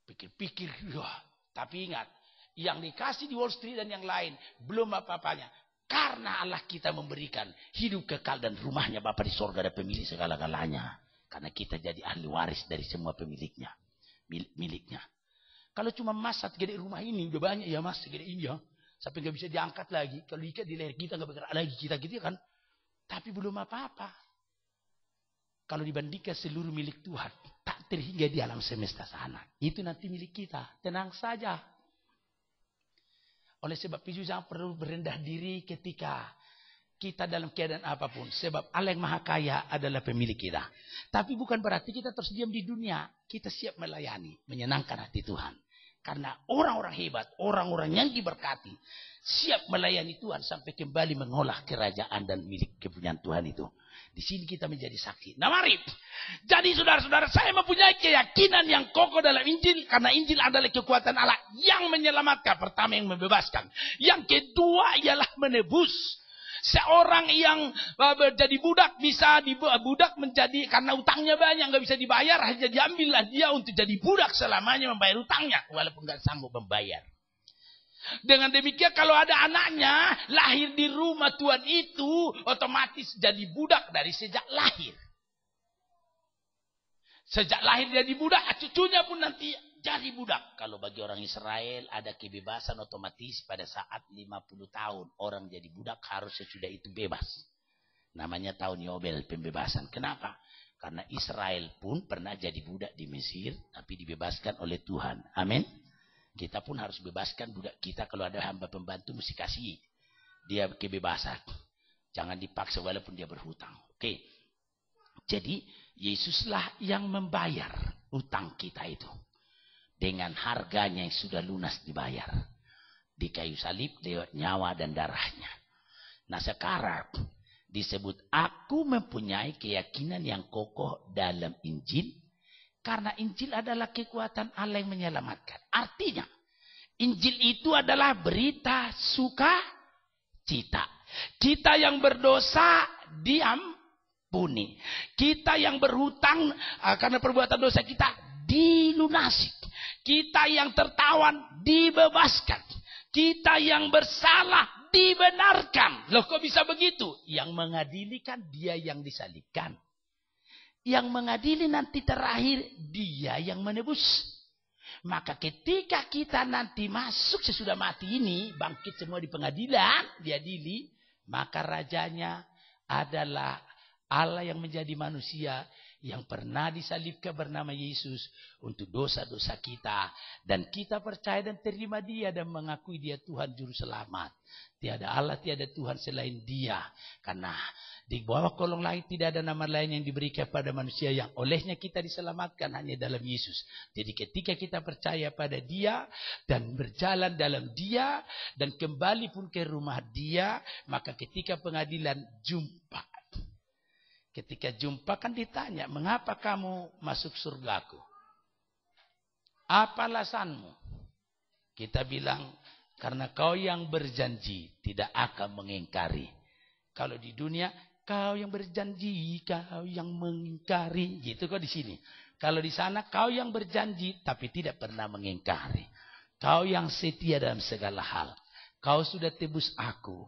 Pikir-pikir, tapi ingat, yang dikasih di Wall Street dan yang lain belum apa-apanya. Karena Allah kita memberikan hidup kekal dan rumahnya Bapa di sorga ada pemilik segala-galanya. Karena kita jadi ahli waris dari semua pemiliknya, miliknya. Kalau cuma mas satu gede rumah ini udah banyak ya mas segede ini ya. sampai nggak bisa diangkat lagi. Kalau ikat di leher kita nggak bergerak lagi kita gitu kan. Tapi belum apa-apa. Kalau dibandingkan seluruh milik Tuhan, tak terhingga di alam semesta sana. Itu nanti milik kita. Tenang saja. Oleh sebab itu jangan perlu berendah diri ketika kita dalam keadaan apapun. Sebab Allah yang Maha Kaya adalah pemilik kita. Tapi bukan berarti kita terus diam di dunia. Kita siap melayani, menyenangkan hati Tuhan. Karena orang-orang hebat, orang-orang yang diberkati, siap melayani Tuhan sampai kembali mengolah kerajaan dan milik kepunyaan Tuhan itu. Di sini kita menjadi saksi. Nah mari. Jadi saudara-saudara, saya mempunyai keyakinan yang kokoh dalam Injil. Karena Injil adalah kekuatan Allah yang menyelamatkan. Pertama yang membebaskan. Yang kedua ialah menebus. Seorang yang jadi budak bisa budak menjadi karena utangnya banyak nggak bisa dibayar, hanya diambillah dia untuk jadi budak selamanya membayar utangnya walaupun nggak sanggup membayar. Dengan demikian kalau ada anaknya lahir di rumah Tuhan itu otomatis jadi budak dari sejak lahir. Sejak lahir jadi budak, cucunya pun nanti jadi budak. Kalau bagi orang Israel ada kebebasan otomatis pada saat 50 tahun. Orang jadi budak harus sesudah itu bebas. Namanya tahun Yobel pembebasan. Kenapa? Karena Israel pun pernah jadi budak di Mesir. Tapi dibebaskan oleh Tuhan. Amin. Kita pun harus bebaskan budak kita. Kalau ada hamba pembantu mesti kasih dia kebebasan. Jangan dipaksa walaupun dia berhutang. Oke. Jadi Yesuslah yang membayar utang kita itu. Dengan harganya yang sudah lunas dibayar. Di kayu salib lewat nyawa dan darahnya. Nah sekarang disebut aku mempunyai keyakinan yang kokoh dalam Injil. Karena Injil adalah kekuatan Allah yang menyelamatkan. Artinya Injil itu adalah berita sukacita. Kita yang berdosa diampuni. Kita yang berhutang karena perbuatan dosa kita dilunasi. Kita yang tertawan dibebaskan. Kita yang bersalah dibenarkan. Loh kok bisa begitu? Yang mengadili kan dia yang disalibkan. Yang mengadili nanti terakhir dia yang menebus. Maka ketika kita nanti masuk sesudah mati ini, bangkit semua di pengadilan, diadili, maka rajanya adalah Allah yang menjadi manusia yang pernah disalibkan bernama Yesus untuk dosa-dosa kita. Dan kita percaya dan terima dia dan mengakui dia Tuhan Juru Selamat. Tiada Allah, tiada Tuhan selain dia. Karena di bawah kolong langit tidak ada nama lain yang diberikan pada manusia yang olehnya kita diselamatkan hanya dalam Yesus. Jadi ketika kita percaya pada dia dan berjalan dalam dia dan kembali pun ke rumah dia, maka ketika pengadilan jumpa. Ketika jumpa kan ditanya, mengapa kamu masuk surgaku? Apa alasanmu? Kita bilang, karena kau yang berjanji tidak akan mengingkari. Kalau di dunia, kau yang berjanji, kau yang mengingkari. Gitu kok di sini. Kalau di sana, kau yang berjanji tapi tidak pernah mengingkari. Kau yang setia dalam segala hal. Kau sudah tebus aku.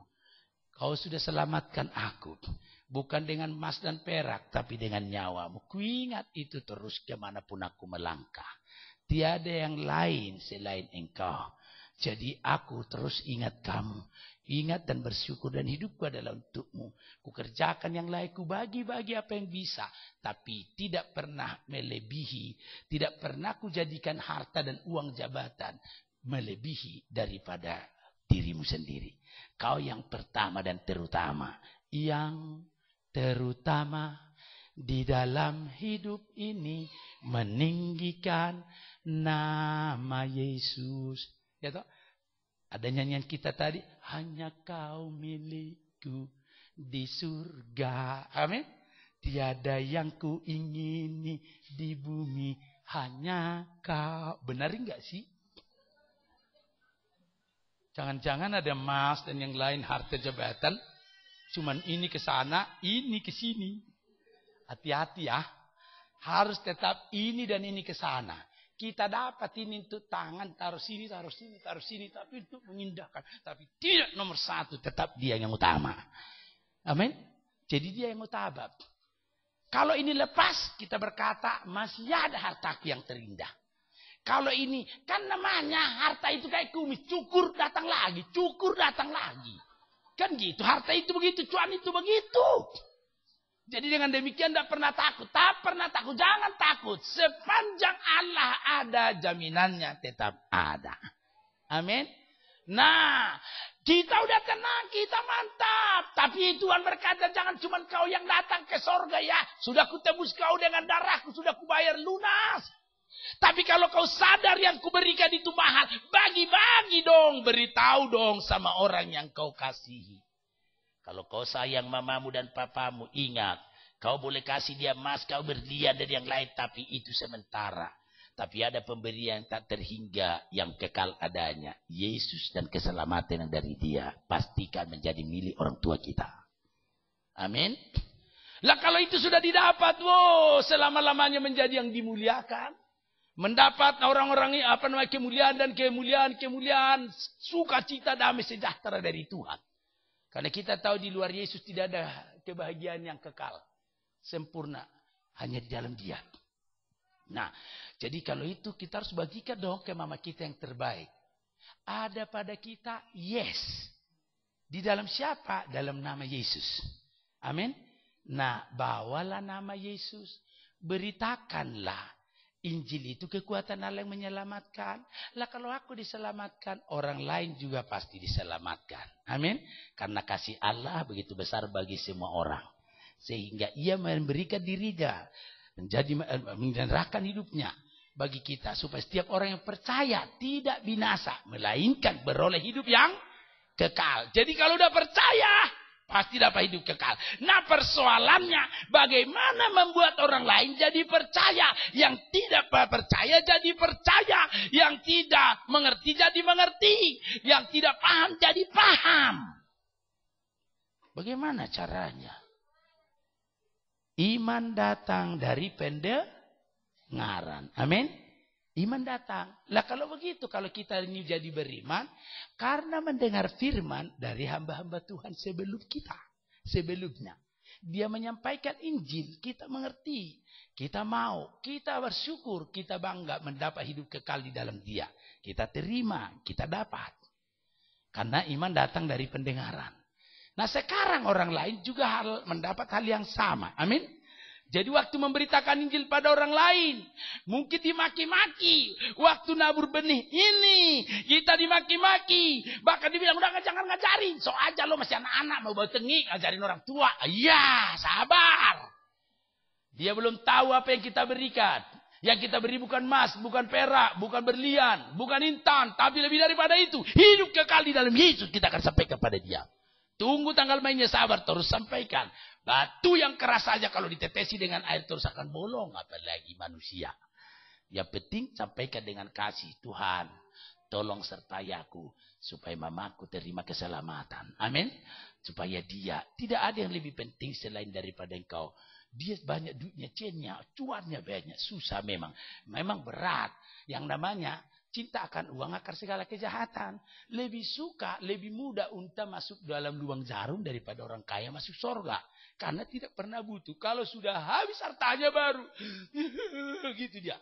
Kau sudah selamatkan aku. Bukan dengan emas dan perak, tapi dengan nyawamu. Kuingat itu terus kemanapun aku melangkah. Tiada yang lain selain engkau. Jadi aku terus ingat kamu. Ingat dan bersyukur dan hidupku adalah untukmu. Kukerjakan yang layak, bagi apa yang bisa. Tapi tidak pernah melebihi. Tidak pernah kujadikan harta dan uang jabatan melebihi daripada dirimu sendiri. Kau yang pertama dan terutama. Yang terutama di dalam hidup ini meninggikan nama Yesus. Ya toh? Ada nyanyian kita tadi, hanya kau milikku di surga. Amin. Tiada yang ku ingini di bumi, hanya kau. Benar enggak sih? Jangan-jangan ada emas dan yang lain harta jabatan. Cuman ini ke sana, ini ke sini. Hati-hati ya. Harus tetap ini dan ini ke sana. Kita dapat ini untuk tangan, taruh sini, taruh sini, taruh sini. Tapi untuk mengindahkan. Tapi tidak nomor satu, tetap dia yang utama. Amin. Jadi dia yang utama. Kalau ini lepas, kita berkata, masih ada hartaku yang terindah. Kalau ini kan namanya harta itu kayak kumis, cukur datang lagi, cukur datang lagi. Kan gitu, harta itu begitu, cuan itu begitu. Jadi dengan demikian tidak pernah takut, jangan takut. Sepanjang Allah ada, jaminannya tetap ada. Amin. Nah, kita udah tenang, kita mantap. Tapi Tuhan berkata, jangan cuma kau yang datang ke sorga ya. Sudah kutebus kau dengan darahku, sudah kubayar lunas. Tapi kalau kau sadar yang kuberikan itu mahal, bagi-bagi dong, beritahu dong sama orang yang kau kasihi. Kalau kau sayang mamamu dan papamu, ingat, kau boleh kasih dia emas, kau berlian dan yang lain, tapi itu sementara. Tapi ada pemberian yang tak terhingga, yang kekal adanya. Yesus dan keselamatan yang dari dia, pastikan menjadi milik orang tua kita. Amin. Lah kalau itu sudah didapat, selama-lamanya menjadi yang dimuliakan. Mendapat orang-orang kemuliaan dan kemuliaan, sukacita, damai, sejahtera dari Tuhan. Karena kita tahu di luar Yesus tidak ada kebahagiaan yang kekal, sempurna, hanya di dalam Dia. Nah, jadi kalau itu kita harus bagikan dong ke mama kita yang terbaik. Ada pada kita, yes. Di dalam siapa? Dalam nama Yesus. Amin. Nah, bawalah nama Yesus, beritakanlah. Injil itu kekuatan Allah yang menyelamatkan. Lah kalau aku diselamatkan, orang lain juga pasti diselamatkan. Amin. Karena kasih Allah begitu besar bagi semua orang. Sehingga ia memberikan dirinya, menyerahkan hidupnya bagi kita. Supaya setiap orang yang percaya tidak binasa, melainkan beroleh hidup yang kekal. Jadi kalau udah percaya, pasti dapat hidup kekal. Nah persoalannya, bagaimana membuat orang lain jadi percaya. Yang tidak percaya jadi percaya. Yang tidak mengerti jadi mengerti. Yang tidak paham jadi paham. Bagaimana caranya? Iman datang dari pendengaran. Amin. Iman datang. Lah kalau begitu, kalau kita ini jadi beriman, karena mendengar firman dari hamba-hamba Tuhan sebelum kita. Sebelumnya. Dia menyampaikan Injil, kita mengerti. Kita mau, kita bersyukur, kita bangga mendapat hidup kekal di dalam Dia. Kita terima, kita dapat. Karena iman datang dari pendengaran. Nah sekarang orang lain juga mendapat hal yang sama. Amin. Jadi waktu memberitakan Injil pada orang lain, mungkin dimaki-maki. Waktu nabur benih ini, kita dimaki-maki. Bahkan dibilang, udah jangan ngajarin. So aja lo masih anak-anak, mau bawa tengik, ngajarin orang tua. Iya, sabar. Dia belum tahu apa yang kita berikan. Yang kita beri bukan emas, bukan perak, bukan berlian, bukan intan. Tapi lebih daripada itu, hidup kekal di dalam Yesus kita akan sampaikan pada dia. Tunggu tanggal mainnya, sabar, terus sampaikan. Batu yang keras saja kalau ditetesi dengan air terus akan bolong. Apalagi manusia. Yang penting sampaikan dengan kasih. Tuhan, tolong sertai aku. Supaya mamaku terima keselamatan. Amin. Supaya dia, tidak ada yang lebih penting selain daripada engkau. Dia banyak duitnya, cennya, cuannya banyak. Susah memang. Memang berat. Yang namanya cinta akan uang akar segala kejahatan. Lebih suka, lebih mudah unta masuk dalam lubang jarum daripada orang kaya masuk surga. Karena tidak pernah butuh. Kalau sudah habis hartanya baru. Gitu dia.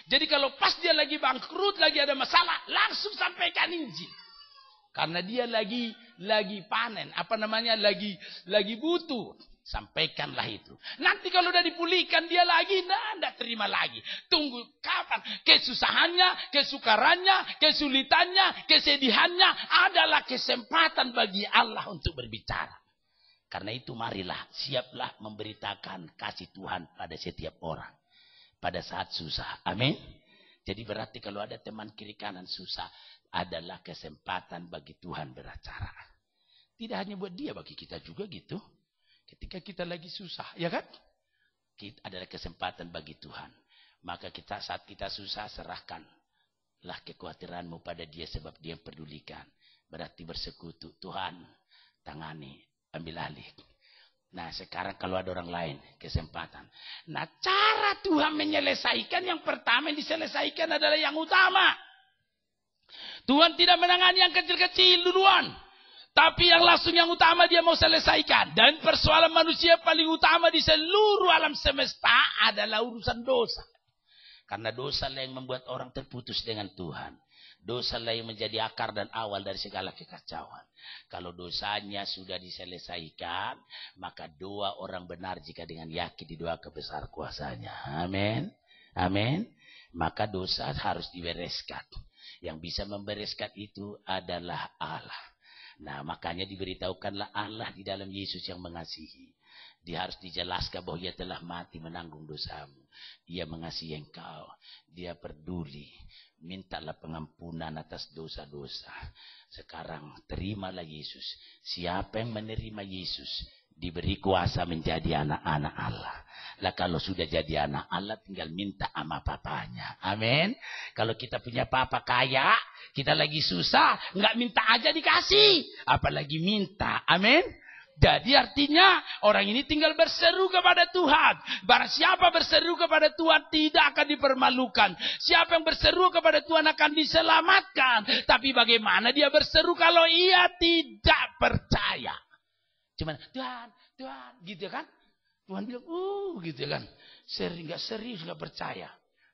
Jadi kalau pas dia lagi bangkrut, lagi ada masalah, langsung sampaikan Injil. Karena dia lagi panen. Lagi butuh. Sampaikanlah itu. Nanti kalau udah dipulihkan dia lagi, tidak terima lagi. Tunggu kapan? Kesusahannya, kesukarannya, kesulitannya, kesedihannya adalah kesempatan bagi Allah untuk berbicara. Karena itu marilah, siaplah memberitakan kasih Tuhan pada setiap orang. Pada saat susah. Amin. Jadi berarti kalau ada teman kiri kanan susah, adalah kesempatan bagi Tuhan beracara. Tidak hanya buat dia, bagi kita juga gitu. Ketika kita lagi susah, ya kan? Adalah kesempatan bagi Tuhan. Maka kita saat kita susah, serahkanlah kekhawatiranmu pada dia sebab dia pedulikan. Berarti bersekutu. Tuhan, tangani, ambil alih. Nah sekarang kalau ada orang lain, kesempatan. Nah cara Tuhan menyelesaikan, yang pertama yang diselesaikan adalah yang utama. Tuhan tidak menangani yang kecil-kecil duluan. Tapi yang langsung yang utama dia mau selesaikan. Dan persoalan manusia paling utama di seluruh alam semesta adalah urusan dosa. Karena dosa lah yang membuat orang terputus dengan Tuhan. Dosa lah yang menjadi akar dan awal dari segala kekacauan. Kalau dosanya sudah diselesaikan, maka doa orang benar jika dengan yakin didoa besar kuasanya. Amin. Amin. Maka dosa harus dibereskan. Yang bisa membereskan itu adalah Allah. Nah, makanya diberitahukanlah Allah di dalam Yesus yang mengasihi. Dia harus dijelaskan bahwa ia telah mati menanggung dosamu. Ia mengasihi engkau. Dia peduli. Mintalah pengampunan atas dosa-dosa. Sekarang terimalah Yesus. Siapa yang menerima Yesus diberi kuasa menjadi anak-anak Allah. Lah kalau sudah jadi anak Allah tinggal minta sama papanya. Amin. Kalau kita punya papa kaya, kita lagi susah, nggak minta aja dikasih, apalagi minta. Amin. Jadi artinya orang ini tinggal berseru kepada Tuhan. Barang siapa berseru kepada Tuhan tidak akan dipermalukan. Siapa yang berseru kepada Tuhan akan diselamatkan. Tapi bagaimana dia berseru kalau ia tidak percaya? Cuman Tuhan, Tuhan, gitu kan? Tuhan bilang, gitu kan? Nggak serius, nggak percaya.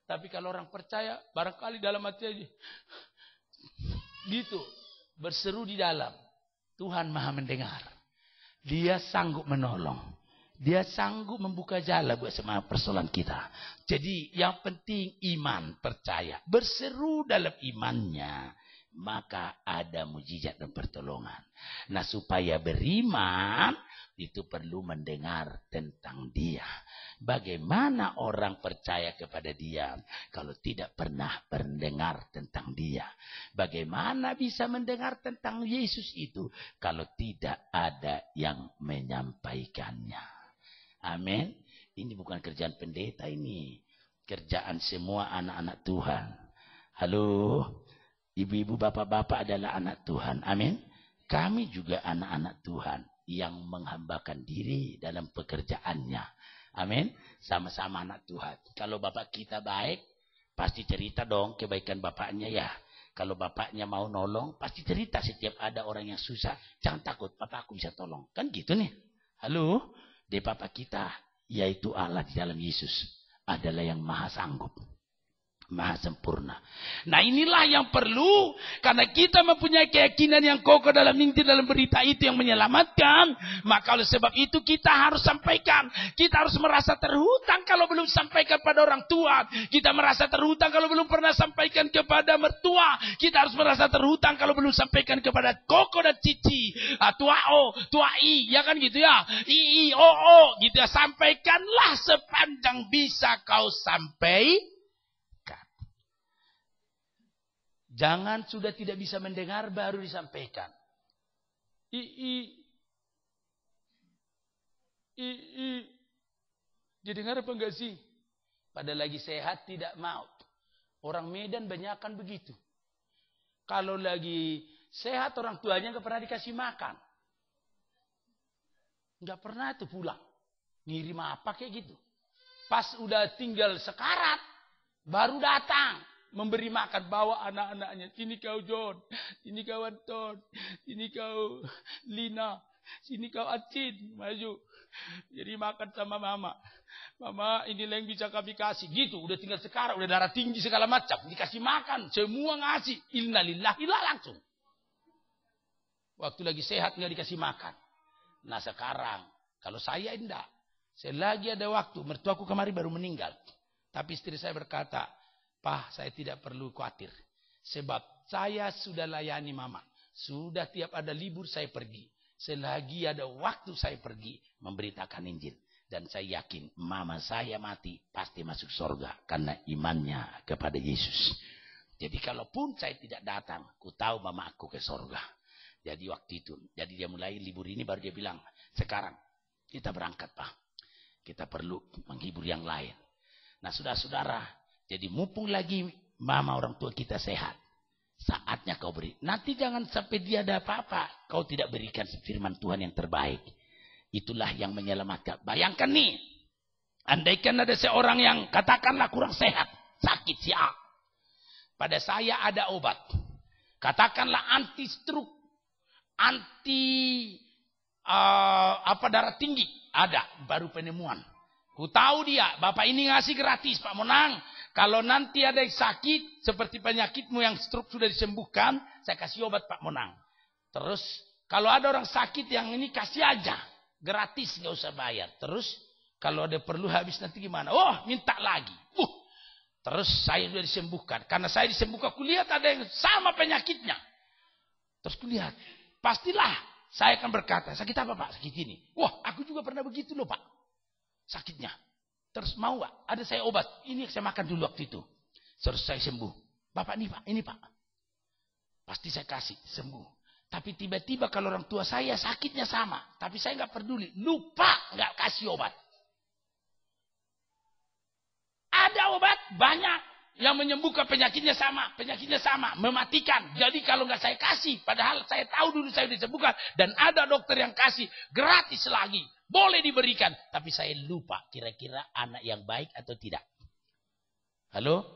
Tapi kalau orang percaya, barangkali dalam hati aja, gitu, berseru di dalam. Tuhan Maha mendengar. Dia sanggup menolong. Dia sanggup membuka jalan buat semua persoalan kita. Jadi yang penting iman, percaya. Berseru dalam imannya. Maka ada mujizat dan pertolongan. Nah, supaya beriman, itu perlu mendengar tentang dia. Bagaimana orang percaya kepada dia kalau tidak pernah mendengar tentang dia? Bagaimana bisa mendengar tentang Yesus itu kalau tidak ada yang menyampaikannya? Amin. Ini bukan kerjaan pendeta ini. Kerjaan semua anak-anak Tuhan. Halo. Ibu-ibu, bapak-bapak adalah anak Tuhan. Amin. Kami juga anak-anak Tuhan yang menghambakan diri dalam pekerjaannya. Amin. Sama-sama anak Tuhan. Kalau bapak kita baik, pasti cerita dong kebaikan bapaknya ya. Kalau bapaknya mau nolong, pasti cerita setiap ada orang yang susah. Jangan takut, bapak aku bisa tolong. Kan gitu nih. Halo. Di bapak kita, yaitu Allah di dalam Yesus, adalah yang maha sanggup. Maha sempurna. Nah, inilah yang perlu, karena kita mempunyai keyakinan yang kokoh dalam inti dalam berita itu yang menyelamatkan. Maka oleh sebab itu kita harus sampaikan. Kita harus merasa terhutang kalau belum sampaikan pada orang tua. Kita merasa terhutang kalau belum pernah sampaikan kepada mertua. Kita harus merasa terhutang kalau belum sampaikan kepada koko dan cici, tua o, tua i, ya kan gitu ya, i o o gitu ya. Sampaikanlah sepanjang bisa kau sampaikan. Jangan sudah tidak bisa mendengar baru disampaikan. Didengar apa enggak sih? Pada lagi sehat tidak mau. Orang Medan banyakan begitu. Kalau lagi sehat orang tuanya enggak pernah dikasih makan. Enggak pernah tuh pulang. Ngirim apa kayak gitu. Pas udah tinggal sekarat baru datang. Memberi makan, bawa anak-anaknya. Sini kau John, sini kau Anton, sini kau Lina, sini kau Acin, maju. Jadi makan sama mama. Mama, inilah yang bisa kami kasih. Gitu, udah tinggal sekarang, udah darah tinggi segala macam. Dikasih makan, semua ngasih. Innalillahi lah langsung. Waktu lagi sehat nggak dikasih makan. Nah sekarang, kalau saya enggak. Selagi ada waktu, mertuaku kemarin baru meninggal. Tapi istri saya berkata, Pak, saya tidak perlu khawatir. Sebab saya sudah layani mama. Sudah tiap ada libur saya pergi. Selagi ada waktu saya pergi memberitakan Injil. Dan saya yakin mama saya mati pasti masuk surga. Karena imannya kepada Yesus. Jadi kalaupun saya tidak datang, ku tahu mama aku ke surga. Jadi waktu itu. Jadi dia mulai libur ini baru dia bilang, sekarang kita berangkat Pak. Kita perlu menghibur yang lain. Nah saudara-saudara. Jadi mumpung lagi mama orang tua kita sehat. Saatnya kau beri. Nanti jangan sampai dia ada apa-apa. Kau tidak berikan firman Tuhan yang terbaik. Itulah yang menyelamatkan. Bayangkan nih. Andaikan ada seorang yang katakanlah kurang sehat. Sakit siap. Pada saya ada obat. Katakanlah anti stroke. Anti darah tinggi. Ada. Baru penemuan. Ku tahu dia. Bapak ini ngasih gratis Pak Monang. Kalau nanti ada yang sakit, seperti penyakitmu yang stroke sudah disembuhkan, saya kasih obat Pak Monang. Terus, kalau ada orang sakit yang ini, kasih aja. Gratis, nggak usah bayar. Terus, kalau ada perlu habis nanti gimana? Oh, minta lagi. Terus saya sudah disembuhkan. Karena saya disembuhkan, kulihat ada yang sama penyakitnya. Terus kulihat, pastilah saya akan berkata, sakit apa Pak? Sakit ini. Wah, aku juga pernah begitu loh Pak. Sakitnya. Terus mau gak? Ada saya obat. Ini yang saya makan dulu waktu itu. Terus saya sembuh. Bapak ini Pak. Pasti saya kasih sembuh. Tapi tiba-tiba kalau orang tua saya sakitnya sama. Tapi saya nggak peduli. Lupa nggak kasih obat. Ada obat banyak yang menyembuhkan penyakitnya sama. Penyakitnya sama. Mematikan. Jadi kalau nggak saya kasih. Padahal saya tahu dulu saya disembuhkan. Dan ada dokter yang kasih gratis lagi. Boleh diberikan. Tapi saya lupa kira-kira anak yang baik atau tidak. Halo?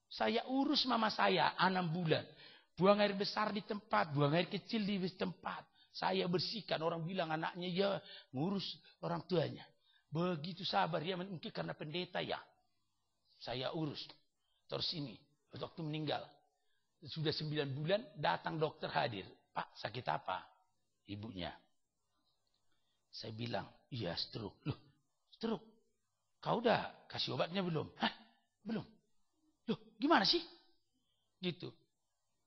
Saya urus mama saya 6 bulan. Buang air besar di tempat. Buang air kecil di tempat. Saya bersihkan. Orang bilang anaknya ya ngurus orang tuanya. Begitu sabar. Ya mungkin karena pendeta ya. Saya urus. Terus ini. Waktu meninggal. Sudah 9 bulan datang dokter hadir. Pak sakit apa? Ibunya. Saya bilang, iya stroke. Loh, stroke? Kau udah kasih obatnya belum? Hah? Belum. Loh, gimana sih? Gitu.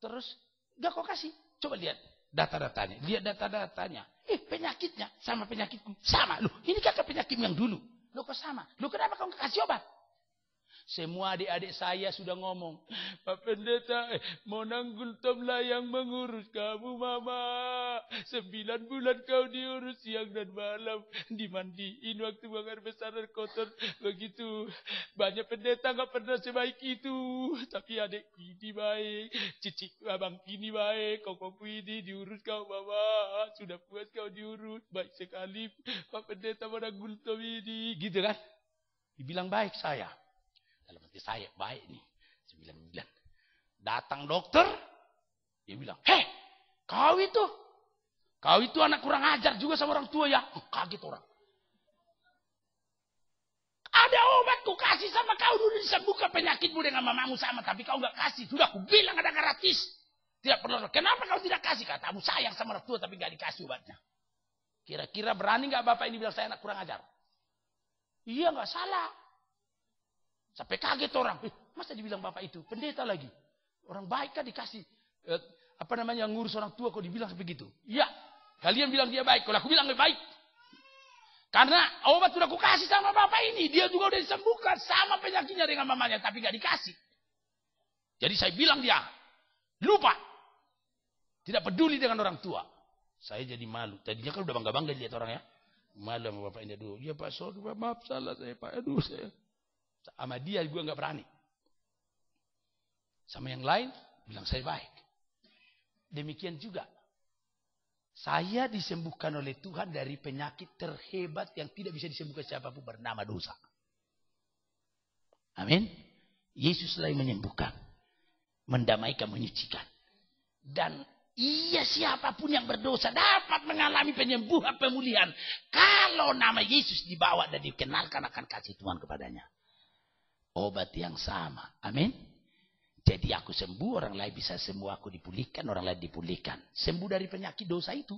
Terus, gak kau kasih. Coba lihat data-datanya. Lihat data-datanya. Penyakitnya sama penyakitku. Sama. Loh, ini kakak penyakit yang dulu. Loh, kok sama? Loh, kenapa kau gak kasih obat? Semua adik-adik saya sudah ngomong. Pak Pendeta, Monang Gultomlah yang mengurus kamu mama. 9 bulan kau diurus siang dan malam. Dimandiin waktu buang air besar dan kotor. Begitu. Banyak pendeta gak pernah sebaik itu. Tapi adikku ini baik. Cici abang ini baik. Kokongku ini diurus kau mama. Sudah puas kau diurus. Baik sekali. Pak Pendeta Monang Gultom ini. Gitu kan. Dibilang baik saya. Dalam hati saya, baik nih. 9 bulan. Datang dokter. Dia bilang, kau itu anak kurang ajar juga sama orang tua ya. Kaget orang. Ada obat ku kasih sama kau dulu disembuhkan penyakitmu dengan mamamu sama. Tapi kau gak kasih. Sudah aku bilang ada gratis. Tidak perlu. Kenapa kau tidak kasih? Katamu sayang sama orang tua tapi gak dikasih obatnya. Kira-kira berani gak bapak ini bilang saya anak kurang ajar? Iya gak salah. Sampai kaget orang. Masa dibilang bapak itu? Pendeta lagi. Orang baik kan dikasih. Ngurus orang tua kok dibilang begitu. Iya. Kalian bilang dia baik. Kalau aku bilang dia baik. Karena obat sudah aku kasih sama bapak ini. Dia juga udah disembuhkan. Sama penyakitnya dengan mamanya. Tapi gak dikasih. Jadi saya bilang dia. Lupa. Tidak peduli dengan orang tua. Saya jadi malu. Tadinya kan udah bangga-bangga lihat orang ya. Malu sama bapak ini. Aduh. Ya Pak Saudara. Maaf salah saya Pak. Aduh saya. Sama dia gue gak berani. Sama yang lain bilang saya baik. Demikian juga. Saya disembuhkan oleh Tuhan dari penyakit terhebat yang tidak bisa disembuhkan siapapun bernama dosa. Amin. Yesuslah yang menyembuhkan. Mendamaikan, menyucikan. Dan siapapun yang berdosa dapat mengalami penyembuhan, pemulihan. Kalau nama Yesus dibawa dan dikenalkan akan kasih Tuhan kepadanya. Obat yang sama. Amin. Jadi aku sembuh, orang lain bisa sembuh. Aku dipulihkan, orang lain dipulihkan. Sembuh dari penyakit dosa itu.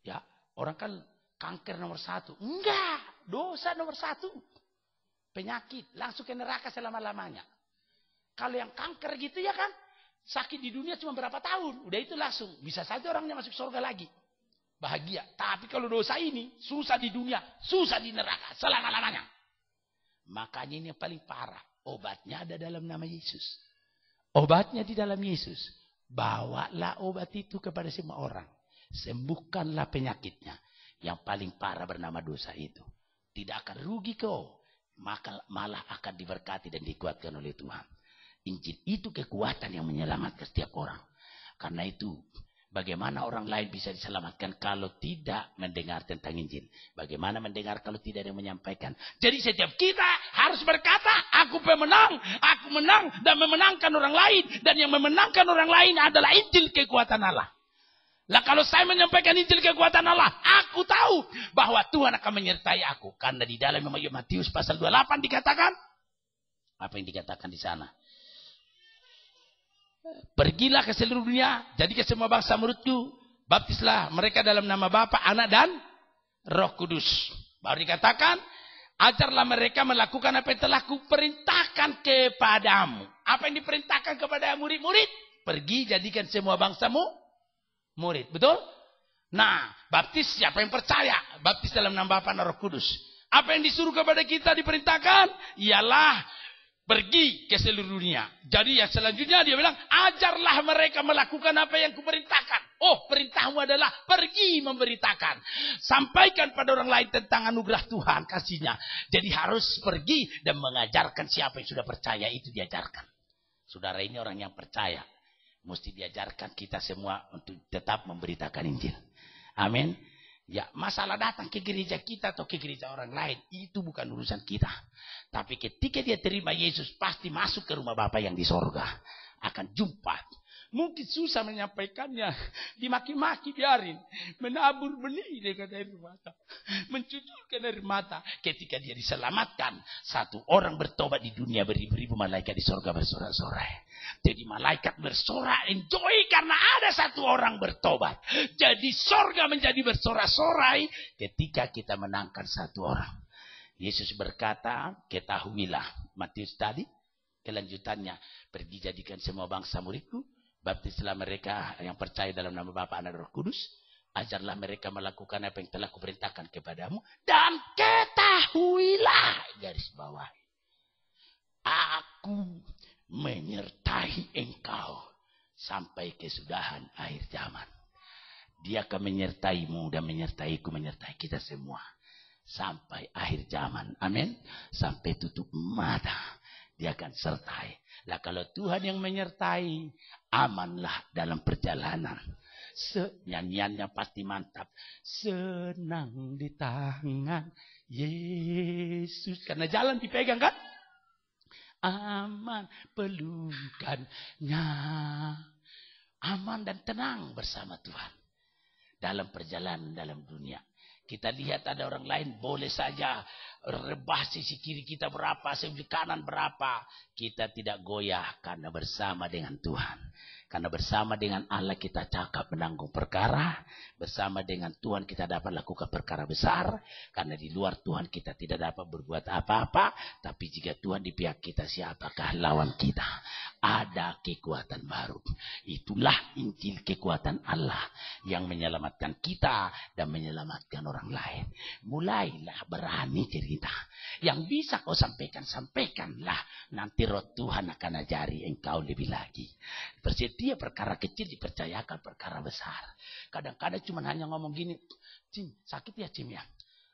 Ya, orang kan kanker nomor 1. Enggak, dosa nomor 1. Penyakit, langsung ke neraka selama-lamanya. Kalau yang kanker gitu ya kan, sakit di dunia cuma berapa tahun. Udah itu langsung, bisa saja orangnya masuk surga lagi. Bahagia. Tapi kalau dosa ini, susah di dunia, susah di neraka selama-lamanya. Makanya ini yang paling parah. Obatnya ada dalam nama Yesus. Obatnya di dalam Yesus. Bawalah obat itu kepada semua orang. Sembuhkanlah penyakitnya. Yang paling parah bernama dosa itu. Tidak akan rugi kau. Maka malah akan diberkati dan dikuatkan oleh Tuhan. Injil itu kekuatan yang menyelamatkan setiap orang. Karena itu. Bagaimana orang lain bisa diselamatkan kalau tidak mendengar tentang Injil? Bagaimana mendengar kalau tidak ada yang menyampaikan? Jadi setiap kita harus berkata, aku pemenang, aku menang dan memenangkan orang lain. Dan yang memenangkan orang lain adalah Injil kekuatan Allah. Lah kalau saya menyampaikan Injil kekuatan Allah, aku tahu bahwa Tuhan akan menyertai aku. Karena di dalam Matius pasal 28 dikatakan, Apa yang dikatakan di sana? Pergilah ke seluruh dunia, jadi ke semua bangsa muridku, baptislah mereka dalam nama Bapa, Anak dan Roh Kudus. Baru dikatakan, ajarlah mereka melakukan apa yang telah kuperintahkan kepadamu. Apa yang diperintahkan kepada murid-murid? Pergi jadikan semua bangsamu murid. Betul? Nah, baptis siapa yang percaya? Baptis dalam nama Bapa dan Roh Kudus. Apa yang disuruh kepada kita diperintahkan? Ialah pergi ke seluruh dunia. Jadi yang selanjutnya dia bilang, ajarlah mereka melakukan apa yang kuperintahkan. Oh, perintahmu adalah pergi memberitakan. Sampaikan pada orang lain tentang anugerah Tuhan, kasihnya. Jadi harus pergi dan mengajarkan siapa yang sudah percaya itu diajarkan. Saudara ini orang yang percaya. Mesti diajarkan kita semua untuk tetap memberitakan Injil. Amin. Ya, masalah datang ke gereja kita atau ke gereja orang lain, itu bukan urusan kita. Tapi ketika dia terima Yesus, pasti masuk ke rumah Bapa yang di sorga. Akan jumpa. Mungkin susah menyampaikannya. Dimaki-maki biarin. Menabur benih dengan air mata. Mencucurkan air mata. Ketika dia diselamatkan. Satu orang bertobat di dunia, beribu-ribu malaikat di sorga bersorak-sorai. Jadi malaikat bersorak, enjoy karena ada satu orang bertobat. Jadi sorga menjadi bersorak-sorai ketika kita menangkan satu orang. Yesus berkata, ketahuilah. Matius tadi, kelanjutannya. Pergi jadikan semua bangsa muridku. Baptislah mereka yang percaya dalam nama Bapa, Anak dan Roh Kudus. Ajarlah mereka melakukan apa yang telah kuperintahkan kepadamu. Dan ketahuilah, garis bawah, aku menyertai engkau sampai kesudahan akhir zaman. Dia akan menyertaimu dan menyertaiku, menyertai kita semua sampai akhir zaman. Amin. Sampai tutup mata dia akan sertai. Lah kalau Tuhan yang menyertai, amanlah dalam perjalanan. Nyanyiannya pasti mantap. Senang di tangan Yesus. Karena jalan dipegang kan? Aman pelukannya. Aman dan tenang bersama Tuhan. Dalam perjalanan dalam dunia. Kita lihat ada orang lain boleh saja rebah sisi kiri kita berapa, sisi kanan berapa. Kita tidak goyah karena bersama dengan Tuhan. Karena bersama dengan Allah kita cakap menanggung perkara. Bersama dengan Tuhan kita dapat lakukan perkara besar. Karena di luar Tuhan kita tidak dapat berbuat apa-apa. Tapi jika Tuhan di pihak kita, siapakah lawan kita? Ada kekuatan baru. Itulah Injil kekuatan Allah yang menyelamatkan kita dan menyelamatkan orang lain. Mulailah berani cerita. Yang bisa kau sampaikan, sampaikanlah. Nanti roh Tuhan akan ajari engkau lebih lagi. Dia perkara kecil dipercayakan perkara besar. Kadang-kadang cuma hanya ngomong gini, Cim, sakit ya Cim ya?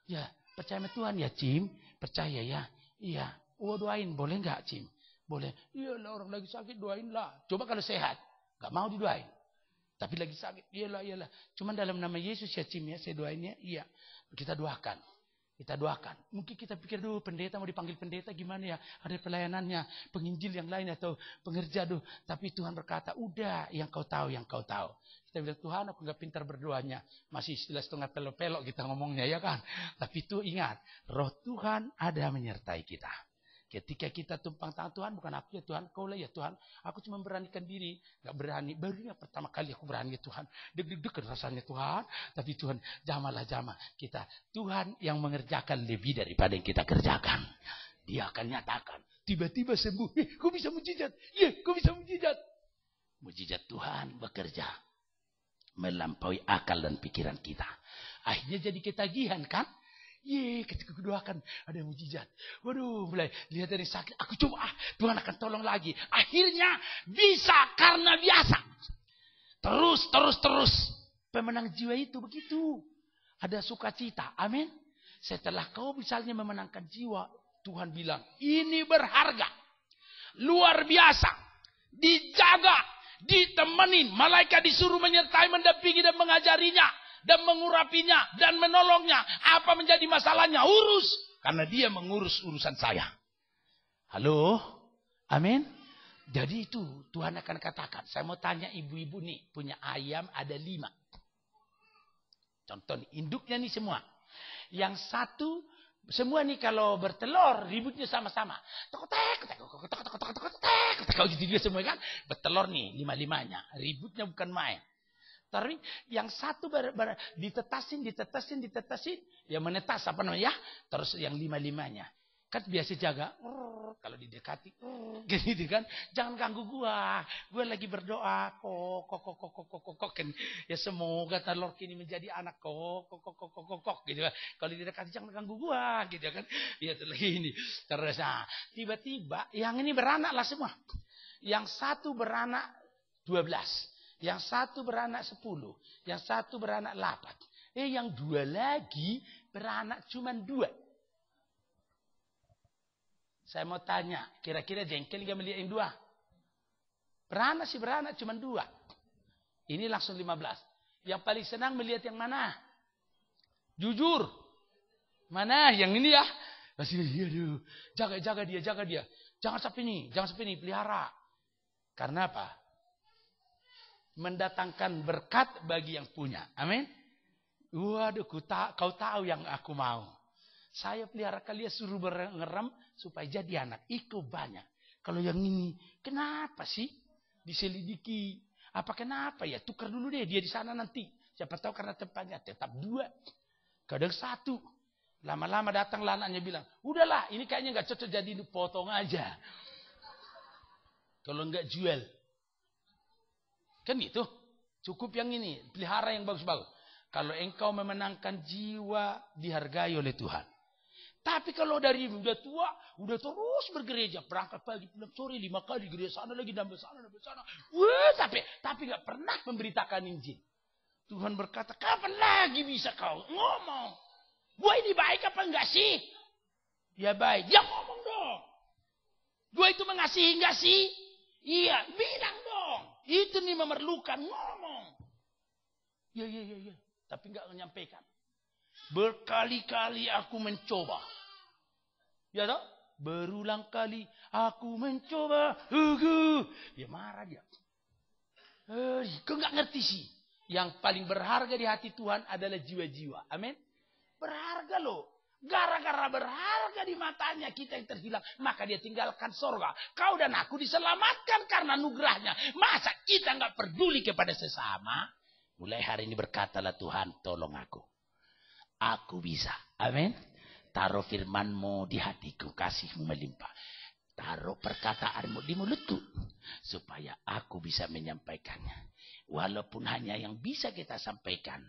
Ya, percaya sama Tuhan ya Cim? Percaya ya? Iya. Oh doain, boleh nggak Cim? Boleh. Iyalah orang lagi sakit doain lah. Coba kalau sehat, nggak mau didoain. Tapi lagi sakit, iyalah. Cuma dalam nama Yesus ya Cim ya, saya doainnya. Iya. Kita doakan. Kita doakan. Mungkin kita pikir dulu pendeta mau dipanggil pendeta gimana ya? Ada pelayanannya, penginjil yang lain atau pengerja dulu. Tapi Tuhan berkata, udah yang kau tahu, yang kau tahu. Kita bilang, Tuhan aku gak pintar berdoanya. Masih istilah setengah pelok-pelok kita ngomongnya ya kan. Tapi itu ingat, roh Tuhan ada menyertai kita. Ketika kita tumpang tangan Tuhan, bukan aku ya Tuhan, kau lah ya Tuhan. Aku cuma beranikan diri, gak berani. Barunya pertama kali aku berani ya Tuhan. Deg-deg rasanya Tuhan. Tapi Tuhan, jamah kita. Tuhan yang mengerjakan lebih daripada yang kita kerjakan. Dia akan nyatakan. Tiba-tiba sembuh. Kok bisa mujizat? Kok bisa mujizat? Mujizat Tuhan bekerja. Melampaui akal dan pikiran kita. Akhirnya jadi ketagihan kan? Ketika kudoakan ada mujizat. Waduh, mulai lihat dari sakit. Aku coba, Tuhan akan tolong lagi. Akhirnya bisa karena biasa. Terus. Pemenang jiwa itu begitu. Ada sukacita. Amin. Setelah kau misalnya memenangkan jiwa, Tuhan bilang, ini berharga. Luar biasa. Dijaga. Ditemenin. Malaikat disuruh menyertai, mendampingi dan mengajarinya. Dan mengurapinya dan menolongnya. Apa menjadi masalahnya? Urus. Karena dia mengurus urusan saya. Halo? Amin? Jadi itu Tuhan akan katakan. Saya mau tanya ibu-ibu nih. Punya ayam ada 5. Contoh nih. Induknya nih semua. Yang satu Semua nih kalau bertelur ributnya sama-sama. Kalau gitu dia semua kan bertelur nih lima-limanya. Ributnya bukan main. Tapi yang satu ditetasin, ya menetas apa namanya ya. Terus yang lima-limanya. Kan biasa jaga, kalau didekati, gitu kan, jangan ganggu gua lagi berdoa, kok, ya semoga telur kini menjadi anak kok, gitu kan, kalau didekati jangan ganggu gua, gitu kan, ya lagi ini, terus tiba-tiba yang ini beranak lah semua, yang satu beranak 12, yang satu beranak 10, yang satu beranak 8, yang 2 lagi beranak cuma 2. Saya mau tanya, kira-kira jengkel gak melihat yang 2? Beranak cuma 2. Ini langsung 15. Yang paling senang melihat yang mana? Jujur. Mana? Yang ini ya. Aduh, jaga dia. Jangan sampai ini, pelihara. Karena apa? Mendatangkan berkat bagi yang punya. Amin. Waduh, kau tahu yang aku mau. Saya pelihara kalian suruh ngeram supaya jadi anak. Iko banyak. Kalau yang ini, kenapa sih? Diselidiki. Apa kenapa ya? Tukar dulu deh dia di sana nanti. Siapa tahu karena tempatnya tetap 2. Kadang 1. Lama-lama datang anaknya bilang, udahlah ini kayaknya gak cocok jadi potong aja. Kalau enggak jual. Kan gitu. Cukup yang ini. Pelihara yang bagus-bagus. Kalau engkau memenangkan jiwa, dihargai oleh Tuhan. Tapi kalau dari udah tua, udah terus bergereja, berangkat pagi, pulang sore, 5 kali gereja sana lagi, nambah sana. Wah, tapi nggak pernah memberitakan Injil. Tuhan berkata, kapan lagi bisa kau ngomong? Gua ini baik apa enggak sih? Ya baik. Dia ngomong dong. Gua itu mengasihi enggak sih? Iya, bilang dong. Itu nih memerlukan ngomong. Ya. Tapi enggak menyampaikan. Berkali-kali aku mencoba. Ya toh? Berulang kali aku mencoba. Ya marah dia. Kau nggak ngerti sih. Yang paling berharga di hati Tuhan adalah jiwa-jiwa. Amin. Berharga loh. Gara-gara berharga di matanya kita yang terhilang. Maka dia tinggalkan sorga. Kau dan aku diselamatkan karena anugerahnya. Masa kita nggak peduli kepada sesama? Mulai hari ini berkatalah Tuhan, tolong aku. Aku bisa. Amin. Taruh firman-Mu di hatiku. Kasih-Mu melimpah. Taruh perkataanmu di mulutku. Supaya aku bisa menyampaikannya. Walaupun hanya yang bisa kita sampaikan.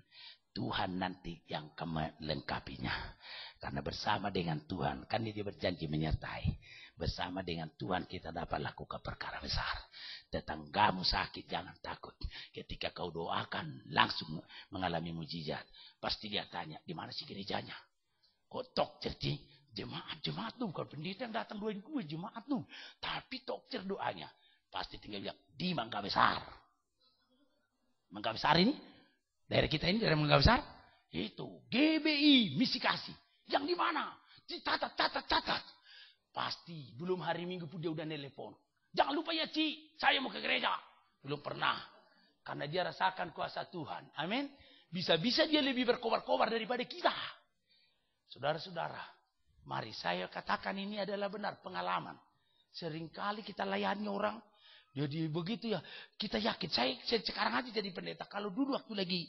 Tuhan nanti yang melengkapinya. Karena bersama dengan Tuhan. Kan dia berjanji menyertai. Bersama dengan Tuhan kita dapat lakukan perkara besar. Tetanggamu sakit jangan takut. Ketika kau doakan langsung mengalami mujizat. Pasti dia tanya, di mana sih gerejanya? Kok tokcer sih? Jemaat tuh bukan pendeta yang datang doain gue, jemaat tuh. Tapi tokcer doanya. Pasti tinggal bilang, di Mangga Besar. Mangga Besar ini, daerah kita ini, daerah Mangga Besar. Itu, GBI, misi kasih. Yang di mana? Catat. Pasti, belum hari Minggu pun dia udah nelpon. Jangan lupa ya Ci, saya mau ke gereja. Belum pernah. Karena dia rasakan kuasa Tuhan. Amin. Bisa-bisa dia lebih berkobar-kobar daripada kita. Saudara-saudara, mari saya katakan ini adalah benar pengalaman. Seringkali kita layani orang. Jadi begitu ya, kita yakin. Saya sekarang aja jadi pendeta. Kalau dulu waktu lagi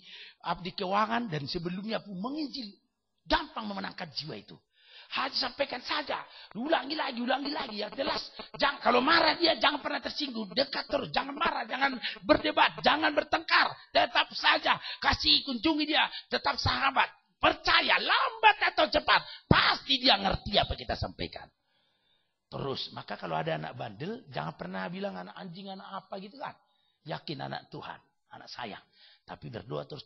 abdi keuangan dan sebelumnya pun menginjil. Gampang memenangkan jiwa itu. Hanya sampaikan saja. Ulangi lagi. Yang jelas. Kalau marah dia jangan pernah tersinggung. Dekat terus. Jangan marah. Jangan berdebat. Jangan bertengkar. Tetap saja. Kasih kunjungi dia. Tetap sahabat. Percaya. Lambat atau cepat. Pasti dia ngerti apa kita sampaikan. Terus. Maka kalau ada anak bandel. Jangan pernah bilang anak anjing, anak apa gitu kan. Yakin anak Tuhan. Anak sayang. Tapi berdoa terus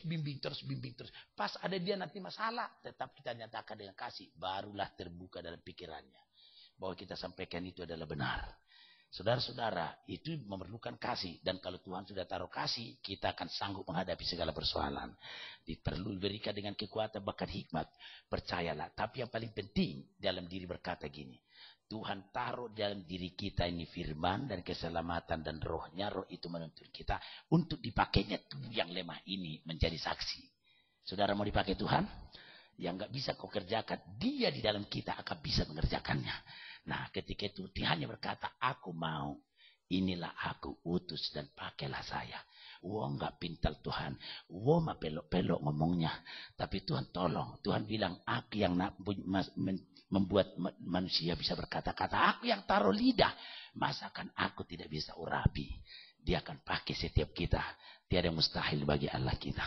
bimbing terus. Pas ada dia nanti masalah, tetap kita nyatakan dengan kasih. Barulah terbuka dalam pikirannya. Bahwa kita sampaikan itu adalah benar. Saudara-saudara, itu memerlukan kasih. Dan kalau Tuhan sudah taruh kasih, kita akan sanggup menghadapi segala persoalan. Perlu diberikan dengan kekuatan, bahkan hikmat. Percayalah. Tapi yang paling penting dalam diri berkata gini. Tuhan taruh dalam diri kita ini firman dan keselamatan dan rohnya. Roh itu menuntun kita untuk dipakainya tubuh yang lemah ini menjadi saksi. Saudara mau dipakai Tuhan? yang nggak bisa kau kerjakan, Dia di dalam kita akan bisa mengerjakannya. Nah, ketika itu Dia hanya berkata, aku mau, inilah aku, utus dan pakailah saya. Wah, nggak pintar Tuhan. Wah, mah pelok-pelok ngomongnya. Tapi Tuhan tolong. Tuhan bilang, aku yang membuat manusia bisa berkata-kata. Aku yang taruh lidah. Masakan aku tidak bisa urapi. Dia akan pakai setiap kita. Tiada mustahil bagi Allah kita.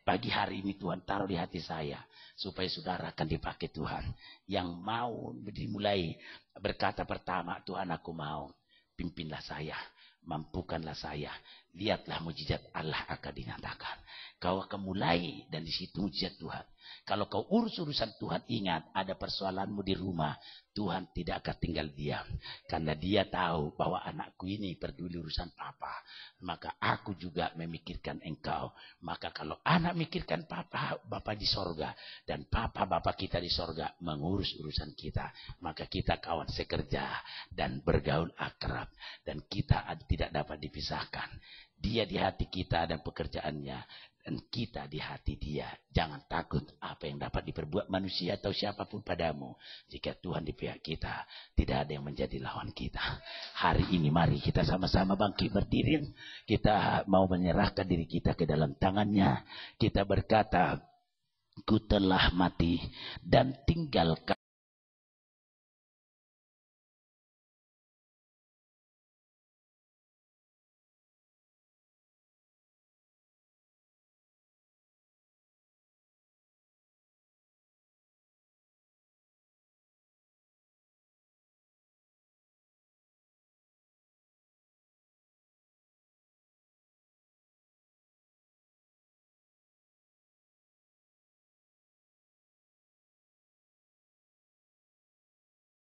Pagi hari ini Tuhan taruh di hati saya. Supaya saudara akan dipakai Tuhan. Yang mau dimulai berkata pertama, Tuhan aku mau. Pimpinlah saya. Mampukanlah saya. Lihatlah mujizat Allah akan dinyatakan. Kau akan mulai dan di situ mujizat Tuhan. Kalau kau urus urusan Tuhan, ingat ada persoalanmu di rumah. Tuhan tidak akan tinggal diam. Karena Dia tahu bahwa anakku ini peduli urusan papa. Maka aku juga memikirkan engkau. Maka kalau anak mikirkan papa, Bapa di sorga. Dan papa kita di sorga mengurus urusan kita. Maka kita kawan sekerja dan bergaul akrab. Dan kita tidak dapat dipisahkan. Dia di hati kita dan pekerjaannya. Dan kita di hati Dia. Jangan takut apa yang dapat diperbuat manusia atau siapapun padamu. Jika Tuhan di pihak kita, tidak ada yang menjadi lawan kita. Hari ini mari kita sama-sama bangkit berdiri. Kita mau menyerahkan diri kita ke dalam tangannya. Kita berkata, ku telah mati dan tinggalkan